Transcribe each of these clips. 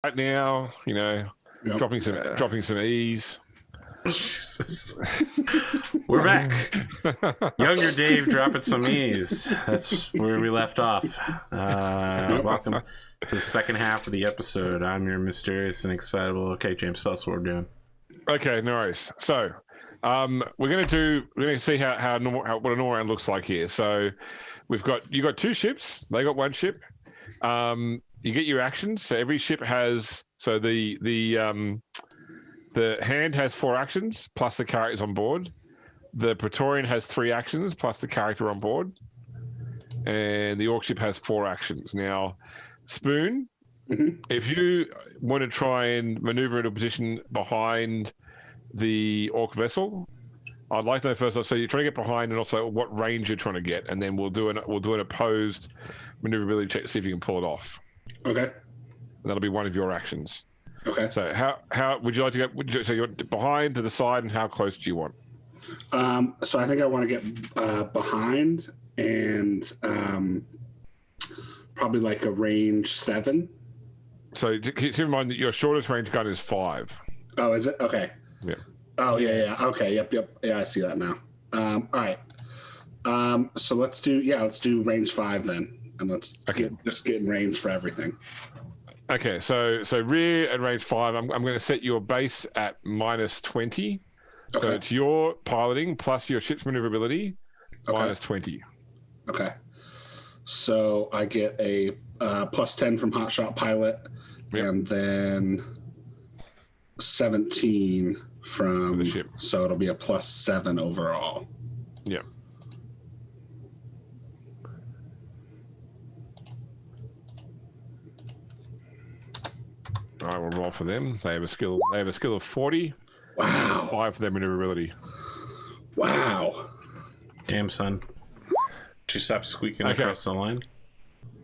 right now, you know, Yep. dropping some ease. Jesus. We're back. Younger Dave dropping some ease. That's where we left off. Welcome to the second half of the episode. I'm your mysterious and excitable. Okay, James, tell us what we're doing. Okay, no worries. So, we're going to see what a normal round looks like here. So, you got two ships. They got one ship. You get your actions. So every ship has. So the hand has 4 actions plus the characters on board. The Praetorian has 3 actions plus the character on board, and the Orc ship has 4 actions. Now, Spoon, if you want to try and maneuver into a position behind the Orc vessel, I'd like to know first. So you're trying to get behind, and also what range you're trying to get, and then we'll do an opposed maneuverability check to see if you can pull it off. Okay. And that'll be one of your actions. Okay. So how would you like to go? So you're behind, to the side, and how close do you want? So I think I want to get behind and probably like a range 7. So keep in mind that your shortest range gun is 5. Oh, is it? Okay. Yeah. Oh, yeah. Okay. Yep. Yeah, I see that now. All right. So let's do range 5 then, and let's get in range for everything. Okay. So rear and range 5. I'm going to set your base at -20. Okay. So it's your piloting plus your ship's maneuverability minus 20. Okay. So I get a +10 from Hotshot Pilot, and then 17 from the ship. So it'll be a +7 overall. Yeah. All right, we'll roll for them. They have a skill of 40. Wow. 5 for their maneuverability. Wow. Damn, son. Did you stop squeaking across the line?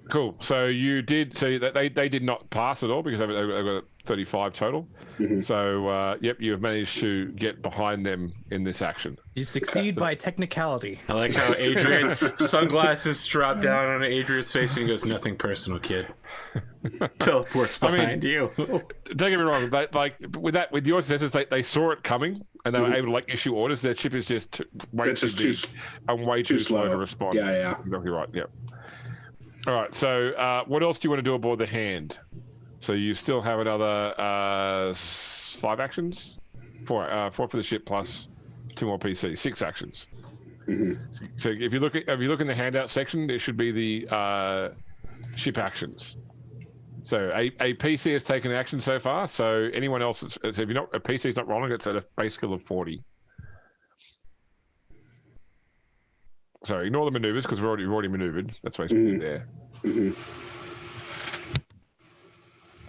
Cool. So you did. So they did not pass at all because they've got 35 total. So you have managed to get behind them in this action. You succeed by technicality. I like how Adrian sunglasses drop down on Adrian's face and he goes, "Nothing personal, kid." Teleports behind you. Don't get me wrong. With your successes, they saw it coming and they were able to issue orders. Their ship is just way too slow to respond. Yeah. Exactly right. Yeah. All right. So what else do you want to do aboard the Hand? So you still have another 5 actions, 4 for the ship plus 2 more PC, 6 actions. So if you look in the handout section, there should be the ship actions. So a PC has taken action so far. So anyone else, so if a PC is not rolling, it's at a base skill of 40. So ignore the maneuvers because we've already maneuvered. That's why it's there.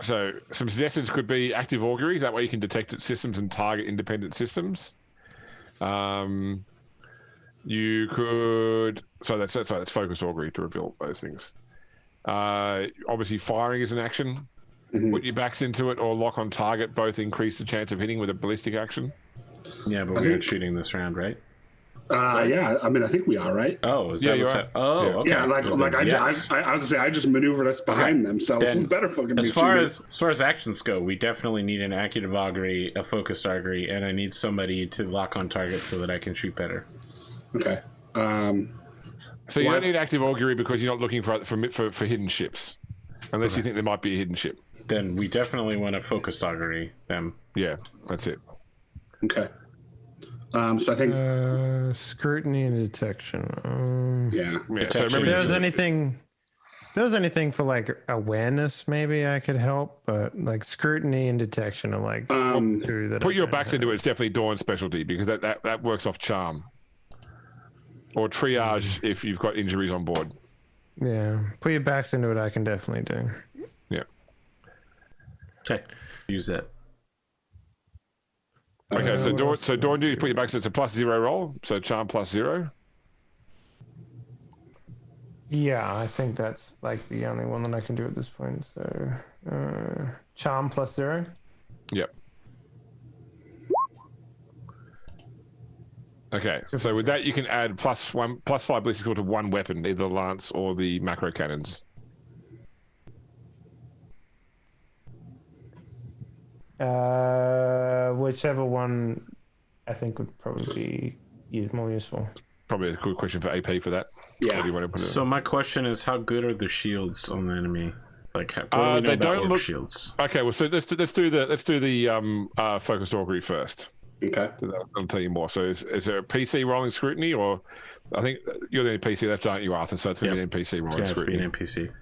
So some suggestions could be active augury. That way you can detect its systems and target independent systems. You could. So that's focus augury to reveal those things. Obviously, firing is an action. Put your backs into it or lock on target. Both increase the chance of hitting with a ballistic action. Yeah, but we're shooting this round, right? Yeah, I mean, I think we are, right? Oh, is that what's okay. Yeah, I was gonna say I just maneuvered us behind them, so then, better fucking. As far as actions go, we definitely need an active augury, a focused augury, and I need somebody to lock on target so that I can shoot better. Okay. So you don't need active augury because you're not looking for hidden ships, unless you think there might be a hidden ship. Then we definitely want a focused augury. Them. Yeah, that's it. Okay. So I think scrutiny and detection. So if there's anything for awareness, maybe I could help, but scrutiny and detection are two that put your backs into it. It's definitely Dawn's specialty because that works off charm or triage if you've got injuries on board. Yeah, put your backs into it. I can definitely do. Yeah. Okay, use that. Okay, so Dawn, do you put your back? So it's a +0 roll. So charm +0. Yeah, I think that's the only one that I can do at this point. So charm +0. Yep. Okay, so with that you can add +5 ballistic to 1 weapon, either the lance or the macro cannons. Whichever one I think would probably be more useful. Probably a good question for AP for that. Yeah. What do you want to put it So my question is, how good are the shields on the enemy? Like, what do we know they about don't orc look shields? Okay, well, so let's do the focused augury first. Okay. I'll tell you more. So is there a PC rolling scrutiny, or I think you're the only PC left, aren't you, Arthur? So it's going to be an NPC rolling It's scrutiny. be an NPC.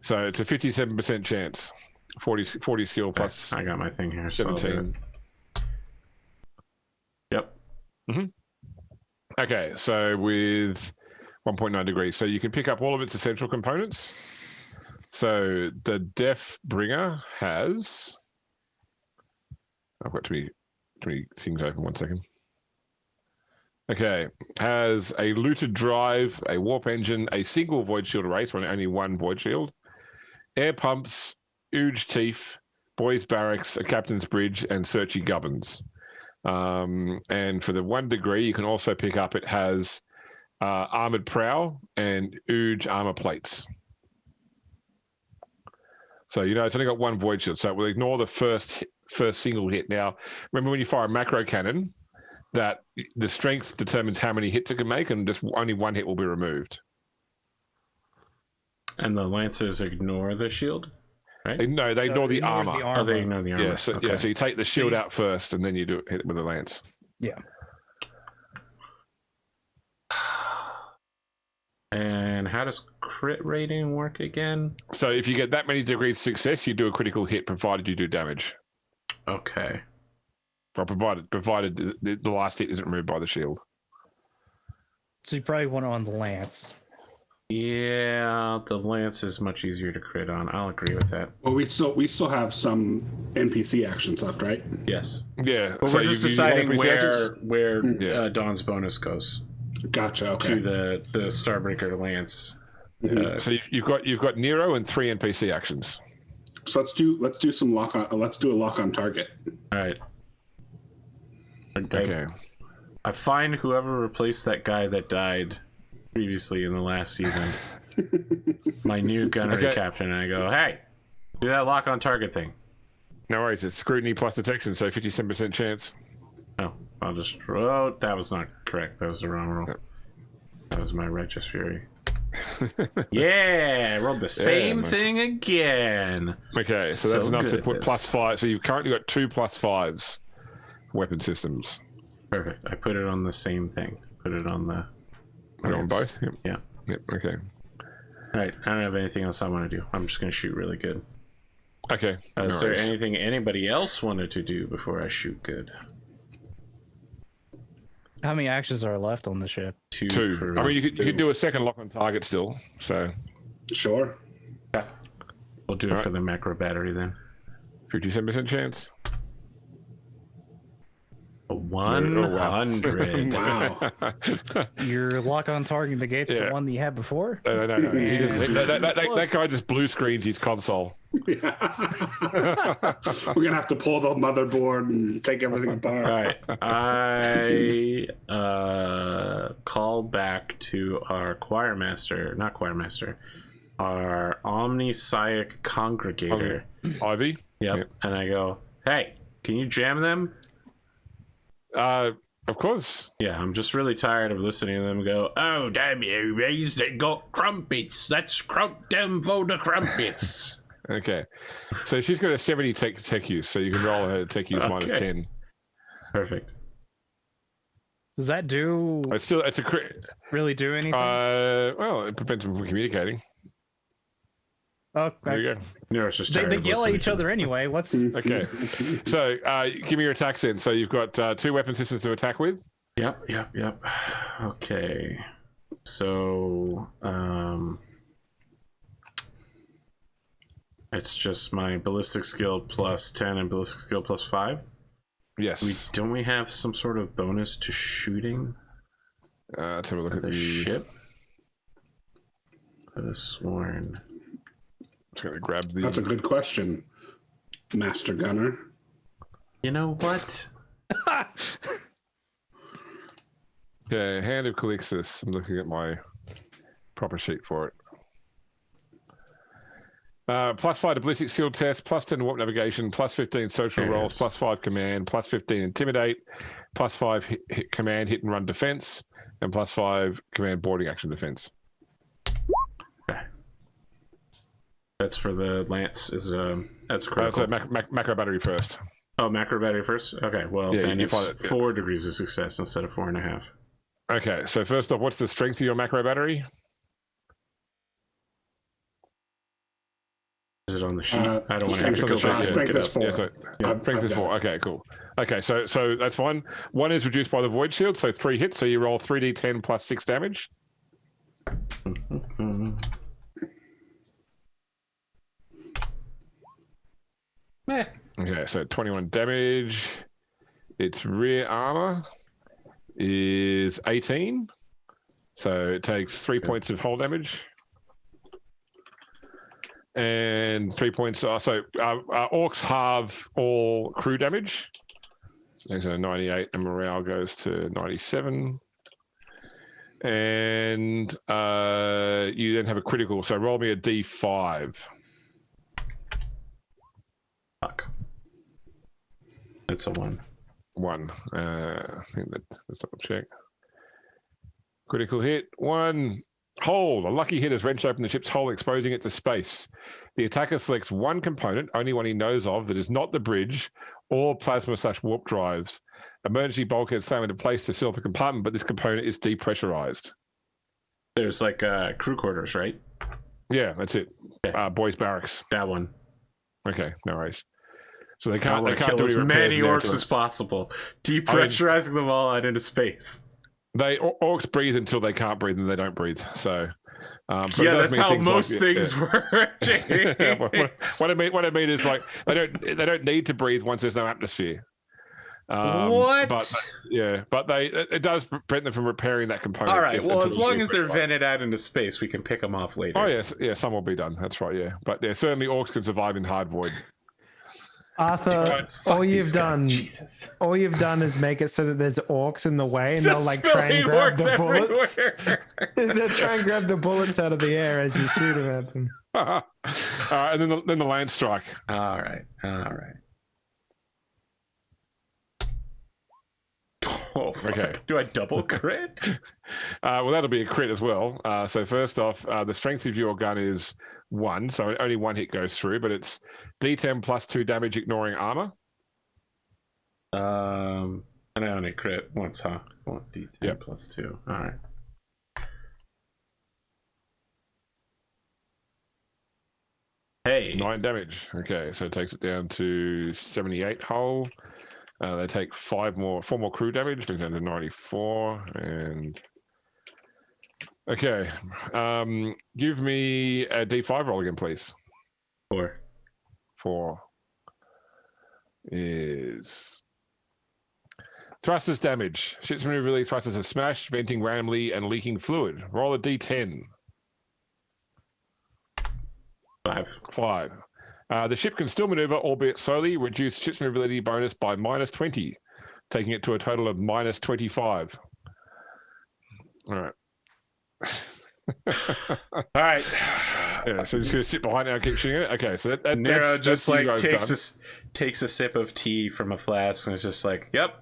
So it's a 57% chance. 40 skill plus I got my thing here. so I'll do 17. it. Yep. Okay, so with 1.9 degrees, so you can pick up all of its essential components. So the Death Bringer has. I've got too many things open. 1 second. Okay, has a looted drive, a warp engine, a single void shield erase, only one void shield, air pumps, huge teeth, boys barracks, a captain's bridge, and searchy gubbins. And for the 1 degree, you can also pick up. It has armored prow and huge armor plates. So it's only got one void shield, so we'll ignore the first single hit. Now, remember when you fire a macro cannon, that the strength determines how many hits it can make, and just only one hit will be removed. And the lances ignore the shield, right? No, they ignore the armor. Oh, they ignore the armor. Yeah, so you take the shield out first, and then you hit it with the lance. Yeah. And how does crit rating work again? So if you get that many degrees of success, you do a critical hit, provided you do damage. Okay. Well, provided the last hit isn't removed by the shield. So you probably want it on the lance. Yeah, the lance is much easier to crit on. I'll agree with that. Well, we still have some NPC actions left, right? Yes. Yeah. But so we're just you deciding roll NPC where actions? Dawn's bonus goes Gotcha. Okay. to the Starbreaker lance. So you've got Nero and 3 NPC actions. So let's do some lock on. Let's do a lock on target. All right. Okay. I find whoever replaced that guy that died previously in the last season, my new gunnery captain, and I go, hey, do that lock on target thing. No worries. It's scrutiny plus detection, so 57% chance. Oh, I'll just. Oh, that was not correct. That was the wrong roll. That was my righteous fury. Yeah, I rolled the same thing again. Okay, so that's enough to good put at this. +5. So you've currently got 2 +5s weapon systems. Perfect. I put it on the same thing. Put it on the. Put it on both? Yep. Yeah. Yep. Okay. All right. I don't have anything else I want to do. I'm just going to shoot really good. Okay. Is there anything anybody else wanted to do before I shoot good? How many actions are left on the ship? Two. I mean, you could do a second lock on target still. So Sure. Yeah. We'll do it for the macro battery then. 57% chance. 100. Wow. Your lock on target negates the one that you had before? No. He just, that guy just blue screens his console. We're gonna have to pull the motherboard and take everything apart. All right. I call back to our our Omnisciac Congregator. Ivy? Yep. And I go, hey, can you jam them? Of course. Yeah, I'm just really tired of listening to them go, oh, damn you, they got crumpets. Let's crump them for the crumpets. Okay. So she's got a 70 tech use, so you can roll her tech use minus 10. Perfect. Does that do It's a crit. really do anything? Well, it prevents them from communicating. There Okay. you go. Nero's just They tired of yell at listening each to other anyway. What's Okay. So give me your attacks in. So you've got 2 weapon systems to attack with. Yep. Okay. So, it's just my ballistic skill plus 10 and ballistic skill plus 5. Yes. Don't we have some sort of bonus to shooting Let's have a look at the the ship? I could have sworn. Just going to grab the. That's a good question, Master Gunner. You know what? Okay, Hand of Calixis. I'm looking at my proper sheet for it. +5 to ballistic skill test, +10 to warp navigation, +15 social rolls, +5 command, +15 intimidate, +5 hit command, hit and run defense, and +5 command boarding action defense. Okay. That's for the lance. That's critical. So macro battery first. Oh, macro battery first. Okay. Well, Yeah, then you it's find it, 4 degrees of success instead of 4.5. Okay. So first off, what's the strength of your macro battery? Is it on the sheet? I don't want to have to Strength on go the back sheet, and strength look it is up. 4. Yeah, so strength is 4. Okay, cool. Okay, so that's fine. 1 is reduced by the void shield, so 3 hits. So you roll 3d10 plus 6 damage. Meh. Okay, so 21 damage. Its rear armor is 18, so it takes 3 points of hull damage. And 3 points. Orcs halve all crew damage. So things are 98, and morale goes to 97. And you then have a critical. So roll me a d5. Fuck. It's a 1. 1. I think let's double check. Critical hit. 1. Hold. A lucky hit has wrenched open the ship's hull, exposing it to space. The attacker selects one component, only one he knows of, that is not the bridge or plasma/warp drives. Emergency bulkheads slam into place to seal the compartment, but this component is depressurized. There's like crew quarters, right? Yeah, that's it. Okay. Boys' barracks. That one. Okay, no worries. So they I can't want to do kill any as repairs many in there orcs until- as possible, depressurizing them all out into space. Orcs breathe until they can't breathe, and they don't breathe. So, but it Yeah, does that's mean how things most like- things work. Yeah, what I mean is like they don't need to breathe once there's no atmosphere. What? But it does prevent them from repairing that component. All right. Well, until as long you as they're breathe. vented out into space, we can pick them off later. Oh yes, yeah, some will be done. That's right. Yeah, but yeah, certainly orcs can survive in hard void. Arthur, Fuck all these you've guys. done, Jesus. all you've done is make it so that there's orcs in the way, and they'll Just like try and grab spilling the orcs bullets. everywhere. They'll try and grab the bullets out of the air as you shoot them at them. And then the land strike. All right. Oh, fuck. Okay. Do I double crit? Well, that'll be a crit as well. So first off, the strength of your gun is 1, so only 1 hit goes through, but it's D10 plus 2 damage, ignoring armor. And I only crit once, huh? 1d10 Yep. plus 2. All right. Hey. 9 damage. Okay, so it takes it down to 78 hull. They take 4 more crew damage, brings down to 94. And okay, give me a D5 roll again, please. 4. 4 is thrusters damage. Ship's maneuverability thrusters are smashed, venting randomly and leaking fluid. Roll a D10. 5. The ship can still maneuver, albeit slowly. Reduce ship's maneuverability bonus by -20, taking it to a total of -25. All right. All right. Yeah, so just gonna sit behind it and keep shooting it. Okay, so Nero that's just you like guys done. takes a sip of tea from a flask and is just like, "Yep,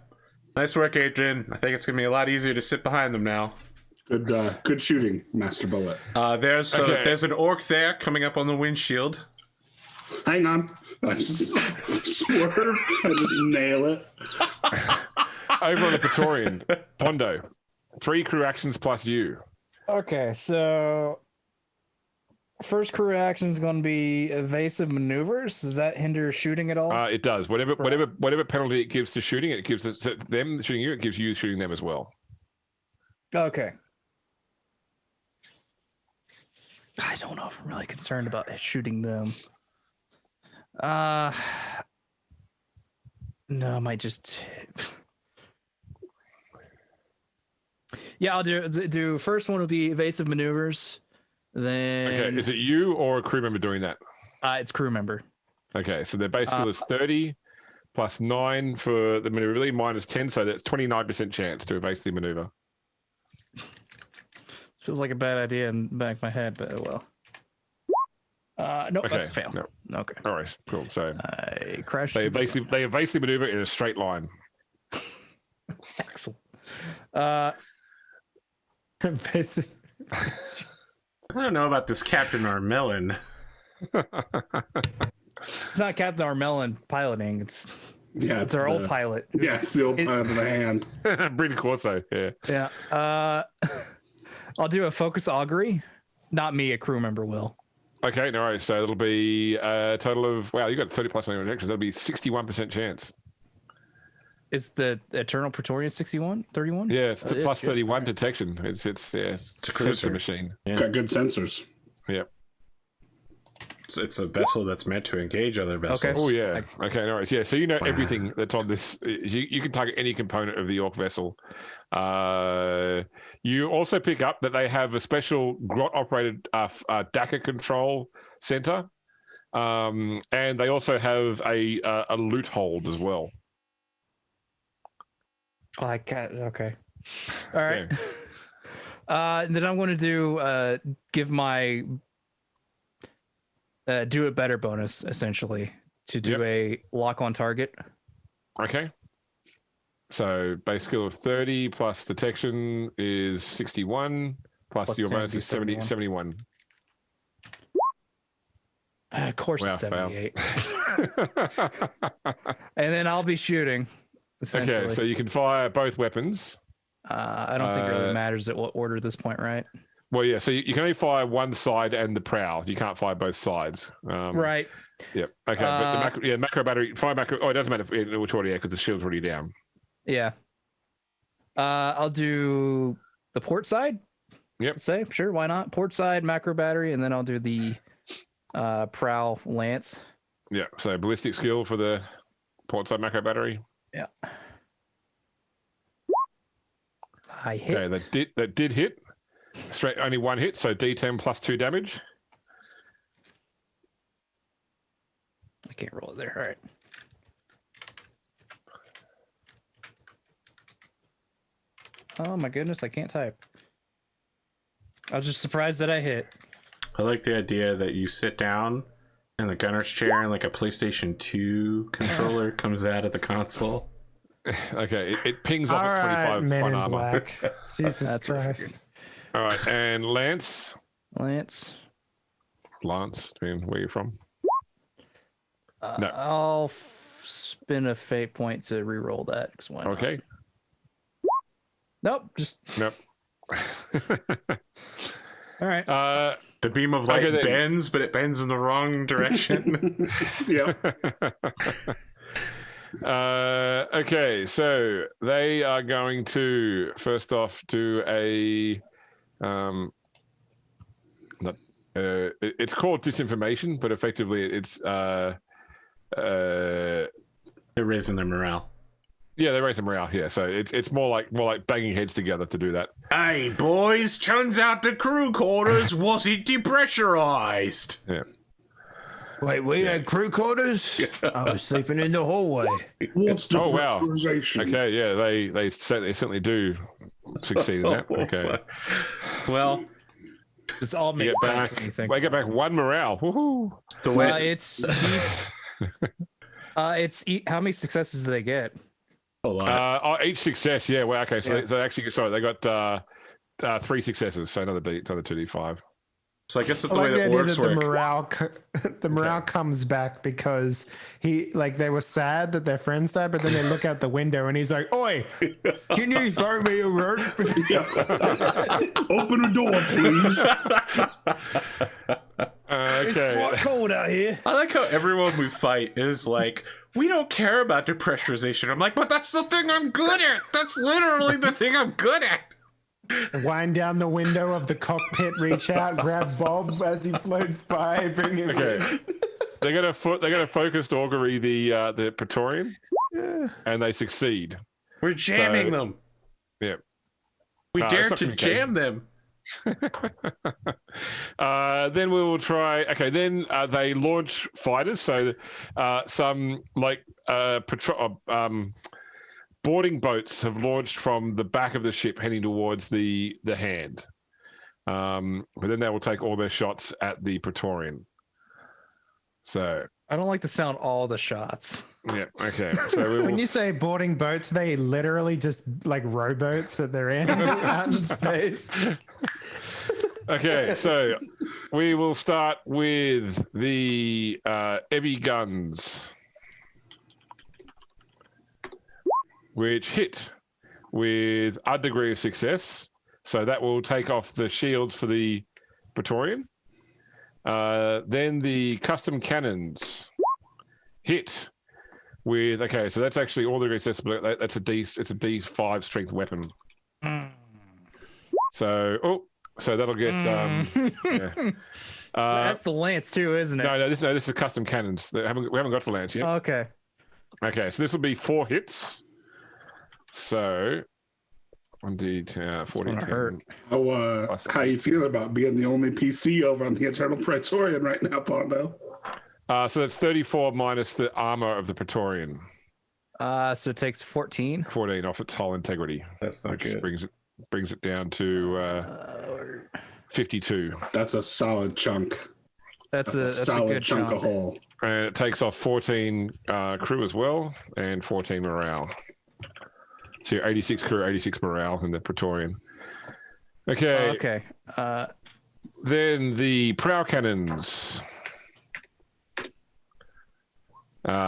nice work, Adrian. I think it's gonna be a lot easier to sit behind them now." Good shooting, Master Bullet. There's an orc there coming up on the windshield. Hang on. I just swerve. I just nail it. Over on the Praetorian, Pondo, 3 crew actions plus you. Okay, so first crew action is going to be evasive maneuvers. Does that hinder shooting at all? It does. Whatever penalty it gives to shooting, it gives them shooting you. It gives you shooting them as well. Okay. I don't know if I'm really concerned about shooting them. No, I might just. Yeah, I'll do. First one will be evasive maneuvers. Then. Okay, is it you or a crew member doing that? It's crew member. Okay, so their base skill is 30 plus 9 for the maneuverability minus 10, so that's 29% chance to evasive maneuver. Feels like a bad idea in the back of my head, but oh well. Nope, Okay, that's a fail. no. Okay. All right, cool. So I crashed. they into the sun. evasively maneuver in a straight line. Excellent. Basic- I don't know about this Captain Armelin. It's not Captain Armelin piloting. It's our old pilot. Yeah, it's the old pilot of the hand. Bring the Corso. Yeah. Yeah. I'll do a focus augury. Not me, a crew member will. Okay, no worries. So it'll be a total of you got 30 plus rejections. That'll be 61% chance. Is the Eternal Praetorian 61? 31? Yeah, it's the It is, plus good. 31 detection. It's a cruiser. sensor machine. Got good sensors. Yep. It's a vessel that's meant to engage other vessels. Oh yeah. Okay, no worries. Yeah, so you know everything that's on this. You can target any component of the Orc vessel. You also pick up that they have a special grot-operated DACA control center, and they also have a loot hold as well. Oh, I can't. Okay. All right. Then I'm going to do give my do it better bonus essentially to do a lock on target. Okay. So base skill of 30 plus detection is 61 plus your 10 bonus is 71. Of course, Wow, it's 78. And then I'll be shooting. Okay, so you can fire both weapons. I don't think it really matters at what order at this point, right? Well, yeah. So you can only fire one side and the prow. You can't fire both sides. Right. Yep. Okay. But the macro battery, fire macro. Oh, it doesn't matter which order, because the shield's already down. Yeah. I'll do the port side. Yep. Say sure, why not? Port side macro battery, and then I'll do the prow lance. Yeah. So ballistic skill for the port side macro battery. Yeah. I hit. Okay, that did hit. Straight only one hit, so D10 plus 2 damage. I can't roll it there. All right. Oh my goodness, I can't type. I was just surprised that I hit. I like the idea that you sit down in the gunner's chair and like a PlayStation 2 controller comes out of the console. Okay, it pings off All its 25 right, Men fun in armor. Black. Jesus That's what I Christ. All right, and Lance, Lance. depending where you're from. No. I'll spin a fate point to re-roll that. 'Cause why not? Okay. Nope. Just Nope. all right. The beam of light Okay, then. bends, but it bends in the wrong direction. Yeah. Okay, so they are going to first off do a it's called disinformation, but effectively it's They're raising their morale. yeah, they raise the morale. Yeah, so it's more like banging heads together to do that. Hey boys, turns out the crew quarters wasn't depressurized. Yeah. Wait, we had crew quarters? I was sleeping in the hallway. What's the Oh, wow. pressurization? Okay. Yeah, they certainly do succeed in that. Okay. Well, This all You makes get sense back. when you think. We get back 1 morale. Woohoo! the way It's deep. How many successes do they get? a lot. Each success. Yeah. Well. Okay. So Yeah. they actually they got 3 successes. So another 2d5. So I guess with I the way like the that idea orcs that the work, morale comes back because they were sad that their friends died, but then they look out the window and he's like, "Oi, can you throw me a rope?" Open a door, please. Okay. It's quite cold out here. I like how everyone we fight is like, we don't care about depressurization. I'm like, but that's the thing I'm good at. That's literally the thing I'm good at. Wind down the window of the cockpit, reach out, grab Bob as he floats by, bring him Okay. in. They're gonna focused augury the Praetorian, and they succeed. We're jamming So- them. Yeah. We it's dare not to communicating. jam them. Then we will try. Okay, then they launch fighters. So some boarding boats have launched from the back of the ship, heading towards the hand. But then they will take all their shots at the Praetorian. So I don't like to sound all the shots. yeah, okay. So we will When you say boarding boats, they literally just like rowboats that they're in out in space. okay, so we will start with the Evi guns, which hit with a degree of success. So that will take off the shields for the Praetorian. Then the custom cannons hit with, okay, so that's actually all the degrees of success. That's it's a D5 strength weapon. So so that'll get yeah. That's the lance too, isn't it? No, this is custom cannons. We haven't got the lance yet. Okay. Okay, so this will be 4 hits. So 1d 40. Hurt. How you feel about being the only PC over on the Eternal Praetorian right now, Pondo? So that's 34 minus the armor of the Praetorian. So it takes 14. 14 off its hull integrity. That's not which good. brings it down to 52. That's a solid chunk. That's a solid good chunk chunk. of hull. And it takes off 14 crew as well, and 14 morale. So you're 86 crew, 86 morale in the Praetorian. Okay. Okay. Then the prow cannons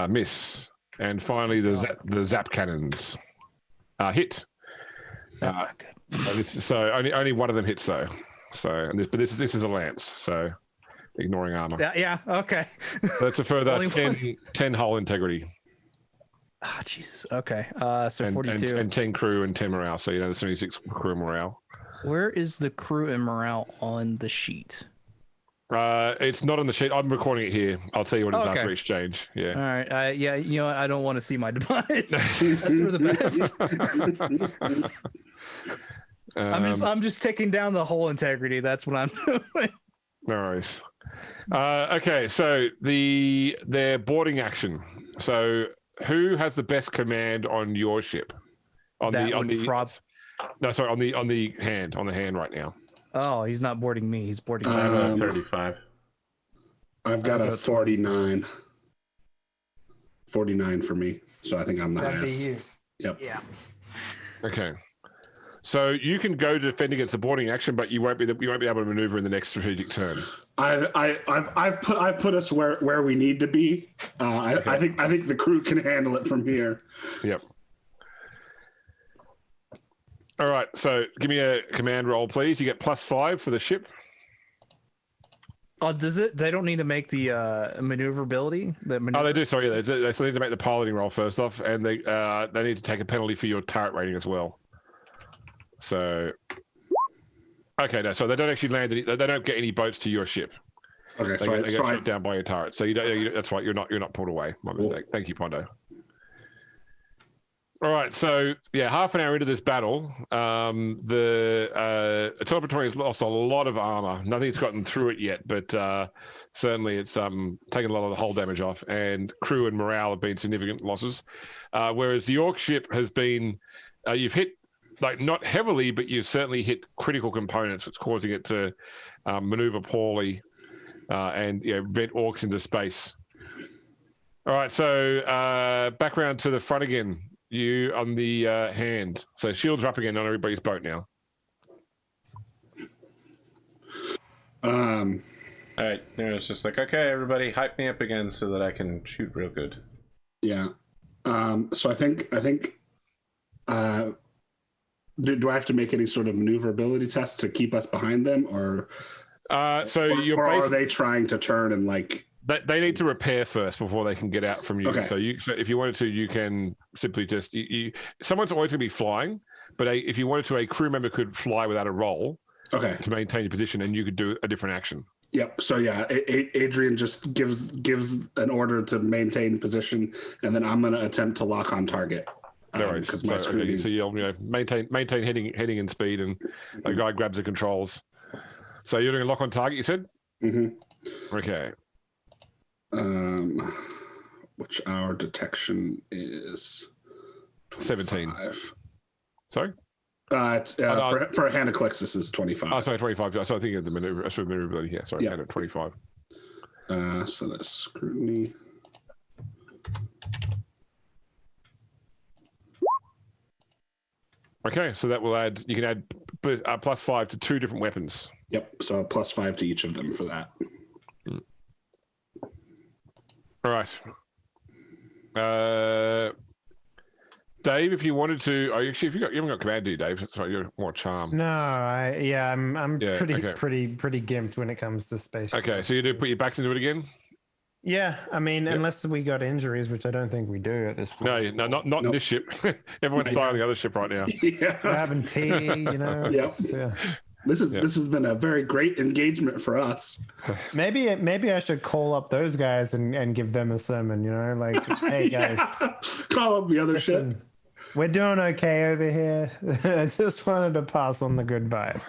miss, and finally the zap cannons hit. That's not good. So only one of them hits though. So but this is a lance. So ignoring armor. Yeah. Okay. That's a further Only 10 hull integrity. Ah, Jesus. Okay. So And 42. and 10 crew and 10 morale. So there's 76 crew morale. Where is the crew and morale on the sheet? It's not on the sheet. I'm recording it here. I'll tell you what it is Okay. after each change. Yeah. All right. Yeah. You know what? I don't want to see my device. That's for the best. I'm just taking down the whole integrity. That's what I'm doing. No worries. Okay, so their boarding action. So who has the best command on your ship? On the hand right now. Oh, he's not boarding me. He's boarding I have a Um, 35. I've got a 49. 49 for me. So I think I'm the That'd be highest. you. Yep. Yeah. Okay. So you can go to defend against the boarding action, but you won't be able to maneuver in the next strategic turn. I've put us where we need to be. Okay. I think the crew can handle it from here. Yep. All right. So give me a command roll, please. You get +5 for the ship. Oh, does it? They don't need to make the maneuverability. Oh, they do. Sorry, they still need to make the piloting roll first off, and they need to take a penalty for your turret rating as well. So, okay, no. So they don't actually land. They don't get any boats to your ship. Okay, They get shot down by your turret. So you don't. That's right. You're not pulled away. My mistake. Thank you, Pondo. All right. So yeah, half an hour into this battle, the Eternal Praetorian has lost a lot of armor. Nothing's gotten through it yet, but certainly it's taken a lot of the hull damage off, and crew and morale have been significant losses. Whereas the Orc ship has been, you've hit. Like not heavily, but you certainly hit critical components, which is causing it to maneuver poorly and vent orcs into space. All right, so back around to the front again. You on the hand. So shields are up again on everybody's boat now. All right, Nero's just like, okay, everybody, hype me up again so that I can shoot real good. Yeah. So I think. Do I have to make any sort of maneuverability tests to keep us behind them, or Are they trying to turn and like? They need to repair first before they can get out from you. Okay. So if you wanted to, you can simply just someone's always going to be flying, but if you wanted to, a crew member could fly without a roll. Okay. To maintain your position, and you could do a different action. Yep. So yeah, Adrian just gives an order to maintain position, and then I'm going to attempt to lock on target. No worries. Because my screen is... So you'll maintain heading and speed, and a guy grabs the controls. So you're doing a lock on target, you said? Mm-hmm. Okay. Which our detection is 17. Sorry? For a Hand of Calixis is 25. Oh, sorry, 25. So I think of the maneuver. Maneuverability. Yeah, sorry, Yeah. 25. So that's scrutiny. Okay, so that will add. You can add +5 to 2 different weapons. Yep. So +5 to each of them for that. All right. Dave, if you wanted to, actually, if you haven't got command, do you, Dave? That's right. You're more charm. No, I'm pretty okay. pretty gimped when it comes to space. Okay, so you do put your backs into it again? Yeah, I mean, unless we got injuries, which I don't think we do at this point. No, not in this ship. Everyone's dying on the other ship right now. Yeah. We're having tea, you know. Yep. Yeah. This has been a very great engagement for us. Maybe I should call up those guys and give them a sermon, you know, like, hey guys, Call up the other ship. listen, we're doing okay over here. I just wanted to pass on the good vibes.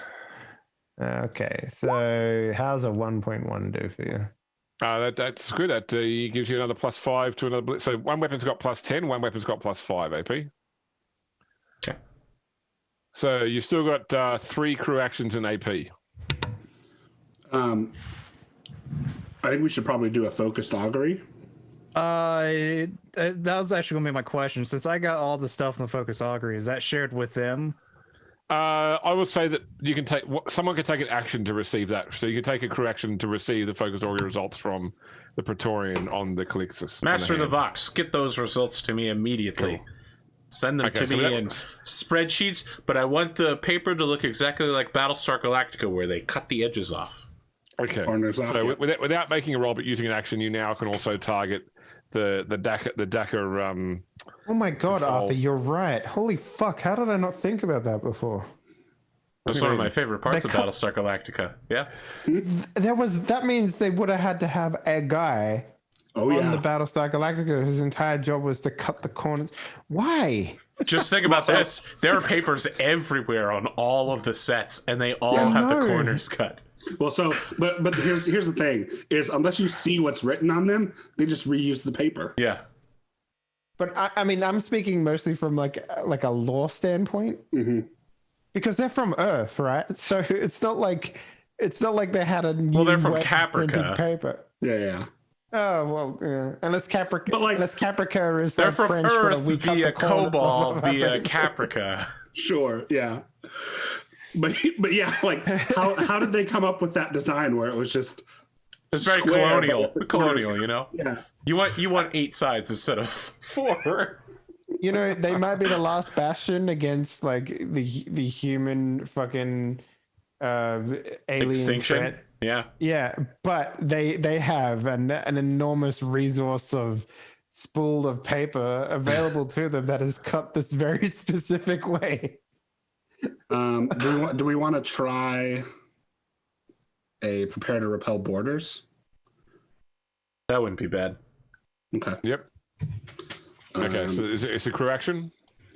Okay, so how's a 1.1 do for you? That's good. That gives you another +5 to another. So one weapon's got +10, one weapon's got +5 AP. Okay. So you've still got 3 crew actions in AP. I think we should probably do a focused augury. That was actually gonna be my question. Since I got all the stuff in the focus augury, is that shared with them? I will say that you can take. Someone can take an action to receive that. So you can take a crew action to receive the focused augury results from the Praetorian on the Calixis. Master of the Vox, get those results to me immediately. Cool. Send them to me in spreadsheets, but I want the paper to look exactly like Battlestar Galactica, where they cut the edges off. Okay. Corners off, So yeah. without making a roll, but using an action, you now can also target the DACA. Oh my god, Control. Arthur, you're right. Holy fuck, how did I not think about that before? That's one of my favorite parts They of cut- Battlestar Galactica. Yeah. That means they would have had to have a guy Oh on yeah. the Battlestar Galactica whose entire job was to cut the corners. Why? Just think about this. There are papers everywhere on all of the sets, and they all have the no. corners cut. Well, so but here's the thing: is unless you see what's written on them, they just reuse the paper. Yeah. But I mean, I'm speaking mostly from like a lore standpoint, because they're from Earth, right? So it's not like they had a new they're from wet printed Caprica. paper. Yeah. Oh well, yeah. Unless Caprica, But, like, unless Caprica is They're like from French Earth for we cut via the corners Cobalt off of our via paper. Caprica. Sure. Yeah. But yeah, like how did they come up with that design where it was just It's very square, colonial. but the corners- Colonial, you know? Yeah. You want 8 sides instead of 4. You know, they might be the last bastion against like the human fucking alien Extinction. threat. Yeah. Yeah, but they have an enormous resource of spool of paper available to them that is cut this very specific way. Do we want to try a prepare to repel borders? That wouldn't be bad. Okay. Yep. Okay, so it's a crew action.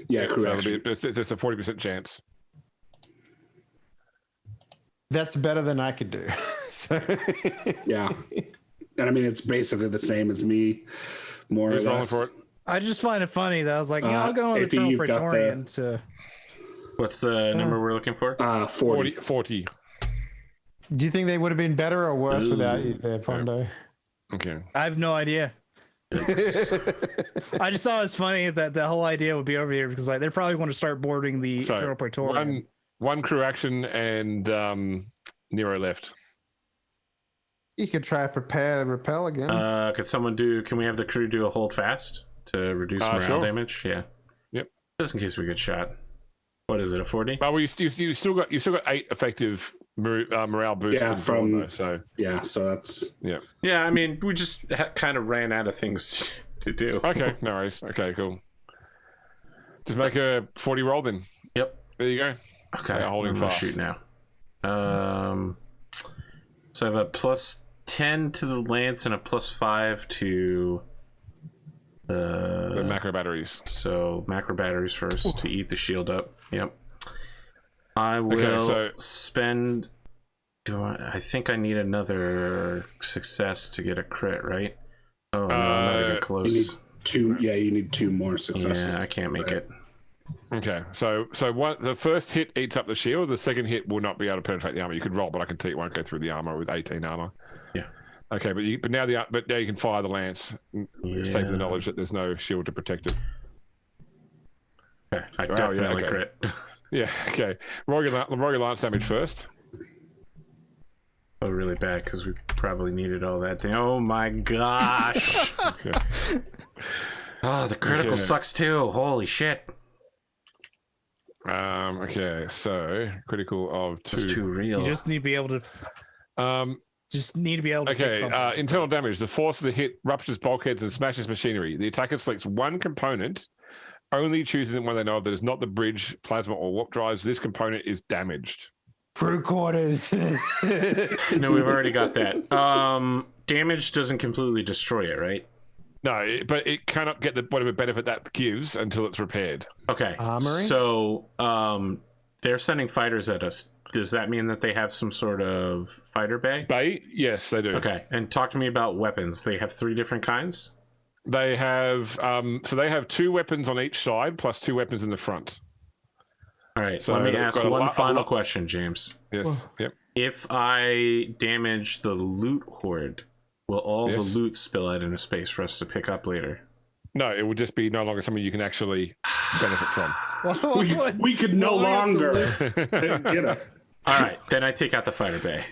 Yeah, crew So action. it's a 40% chance. That's better than I could do. So Yeah. And I mean, it's basically the same as me, more Who's or rolling less. for it? I just find it funny that I was like, I'll go on the AP, Eternal you've got the- Praetorian to. What's the number we're looking for? 40. 40. do you think they would have been better or worse without you there, Pondo? Okay. I have no idea. I just thought it was funny that the whole idea would be over here because like they probably want to start boarding the Eternal So Praetorian. one crew action and Nero left. You could try prepare repel again. Can we have the crew do a hold fast to reduce morale Sure. damage? Yeah. Yep. Just in case we get shot. What is it, a 40? Well, you still got 8 effective morale boosts Yeah, from from- though, so Yeah, so that's yeah. Yeah, I mean, we just kind of ran out of things to do. Okay, no worries. Okay, cool. Just make a 40 roll then. Yep. There you go. Okay, Yeah, holding I'm gonna fast. shoot now. So I have a +10 to the lance and a +5 to The macro batteries. So macro batteries first to eat the shield up. Yep. I will spend. I think I need another success to get a crit, right? Oh no, I'm not even you close. need 2. Yeah, you need 2 more successes. Yeah, I can't make it. Okay, so the first hit eats up the shield. The second hit will not be able to penetrate the armor. You could roll, but I can tell you it won't go through the armor with 18 armor. Yeah. Okay, but now you can fire the lance, saving the knowledge that there's no shield to protect it. Okay, I definitely crit. Yeah. Okay. Roll your lance damage first. Oh, really bad because we probably needed all that. Oh my gosh! Okay. Oh, the critical sucks too. Holy shit! Okay, so critical of 2. It's too real. You just need to be able to. Just need to be able to. Okay. Internal damage. The force of the hit ruptures bulkheads and smashes machinery. The attacker selects one component, only choosing one they know of that is not the bridge, plasma, or warp drives. This component is damaged. Crew quarters. No, we've already got that. Damage doesn't completely destroy it, right? No, but it cannot get whatever benefit that gives until it's repaired. Okay. Armory? So, they're sending fighters at us. Does that mean that they have some sort of fighter bay? Bay? Yes, they do. Okay. And talk to me about weapons. They have 3 different kinds? They have they have 2 weapons on each side plus 2 weapons in the front. All right. So let me they've ask got one final question, James. Yes. Yep. If I damage the loot hoard, will all the Yes. loot spill out into space for us to pick up later? No, it would just be no longer something you can actually benefit from. We could no longer get it. All right, then I take out the fighter bay.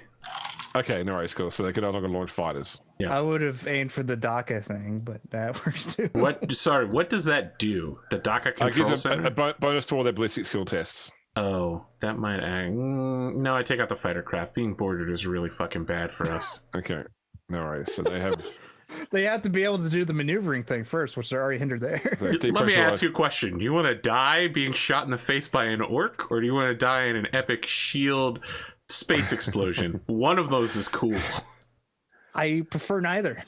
Okay, no worries, cool. So they can no longer launch fighters. Yeah. I would have aimed for the DACA thing, but that works too. What? Sorry, what does that do? The DACA control Gives center? a bonus to all their ballistic skill tests. Oh, that might act. No, I take out the fighter craft. Being boarded is really fucking bad for us. Okay, no worries. So they have. They have to be able to do the maneuvering thing first, which they're already hindered there. So Let me ask you a question. Do you want to die being shot in the face by an orc, or do you want to die in an epic shield space explosion? One of those is cool. I prefer neither.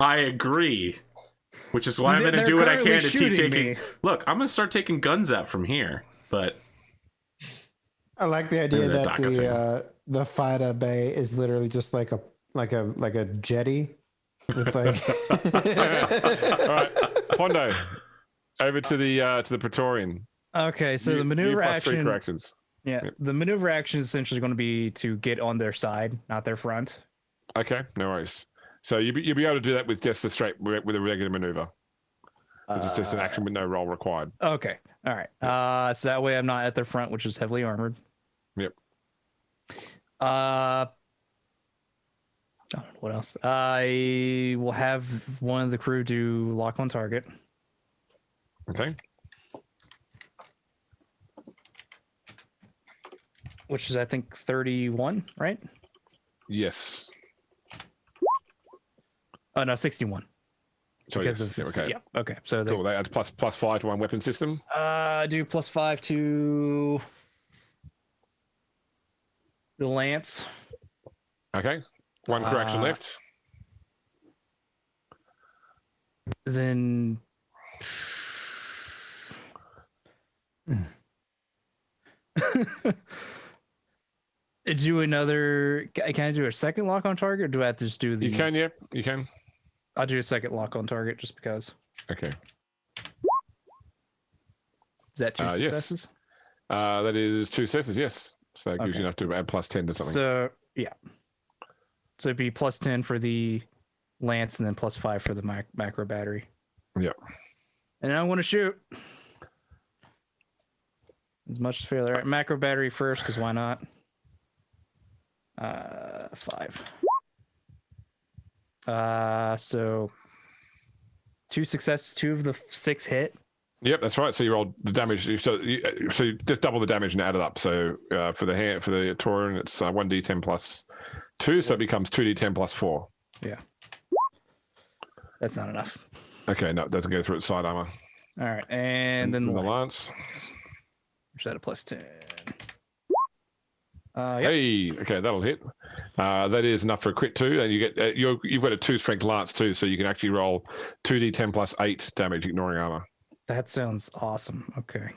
I agree. Which is why I'm going to They're do what I currently can to keep shooting taking... me. Look, I'm going to start taking guns out from here, but... I like the idea Remember that that DACA the fighter bay is literally just like a jetty. With like... All right, Pondo, over to the Praetorian. Okay, so You- the you maneuver plus 3 action. corrections. Yeah, Yep. the maneuver action is essentially going to be to get on their side, not their front. Okay, no worries. So you'll be able to do that with just with a regular maneuver. It's just an action with no roll required. Okay, all right. So that way I'm not at their front, which is heavily armored. Yep. What else? I will have one of the crew do lock on target. Okay. Which is, I think, 31, right? Yes. Oh, no, 61. So Because yes. of Okay. Yeah, okay. So they Cool. That adds plus 5 to one weapon system. do +5 to the lance. Okay. One correction left. Then do another. Can I do a second lock on target, or do I have to just do the? You can, yep. You can. I'll do a second lock on target just because. Okay. Is that 2 Yes. successes? That is 2 successes, yes. So that gives Okay. you enough to add +10 to something. So yeah. So it'd be +10 for the lance, and then +5 for the macro battery. Yep. And I want to shoot as much as fairly. All right, macro battery first, because why not? 5. So 2 successes, 2 of the 6 hit. Yep, that's right. So you rolled the damage. So you just double the damage and add it up. So for the Tauren, it's 1d10 plus 2, so it becomes 2d10 plus 4. Yeah. That's not enough. Okay, no, it doesn't go through its side armor. All right, and then the lance. Which is at a +10. Yep. Hey, okay, that'll hit. That is enough for a crit too, and you get you've got a 2 strength lance too, so you can actually roll 2d10 plus 8 damage, ignoring armor. That sounds awesome. Okay.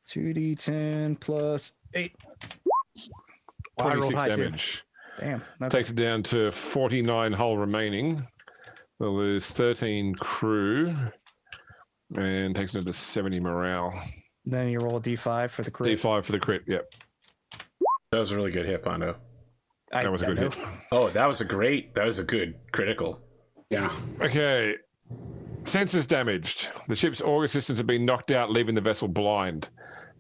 2d10 plus 8. Wow, I rolled 26 high, too. damage. Damn. Okay. Takes it down to 49 hull remaining. They'll lose 13 crew, and takes it to 70 morale. Then you roll a d5 for the crit. D5 for the crit. Yep. That was a really good hit, Bondo. That was a good hit. Oh, that was a good critical. Yeah. Okay. Sensors damaged. The ship's auger systems have been knocked out, leaving the vessel blind.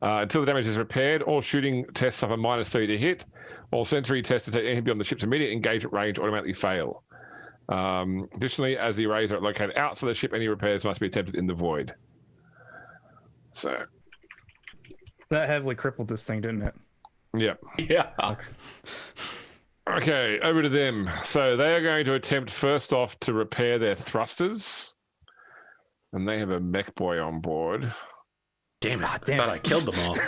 Until the damage is repaired, all shooting tests suffer -3 to hit. All sensory tests to take anything beyond the ship's immediate engagement range automatically fail. Additionally, as the arrays are located outside the ship, any repairs must be attempted in the void. So That heavily crippled this thing, didn't it? yeah. Yeah. Okay, over to them. So they are going to attempt first off to repair their thrusters. And they have a mech boy on board. Damn it. Ah, damn I thought it. I killed them all.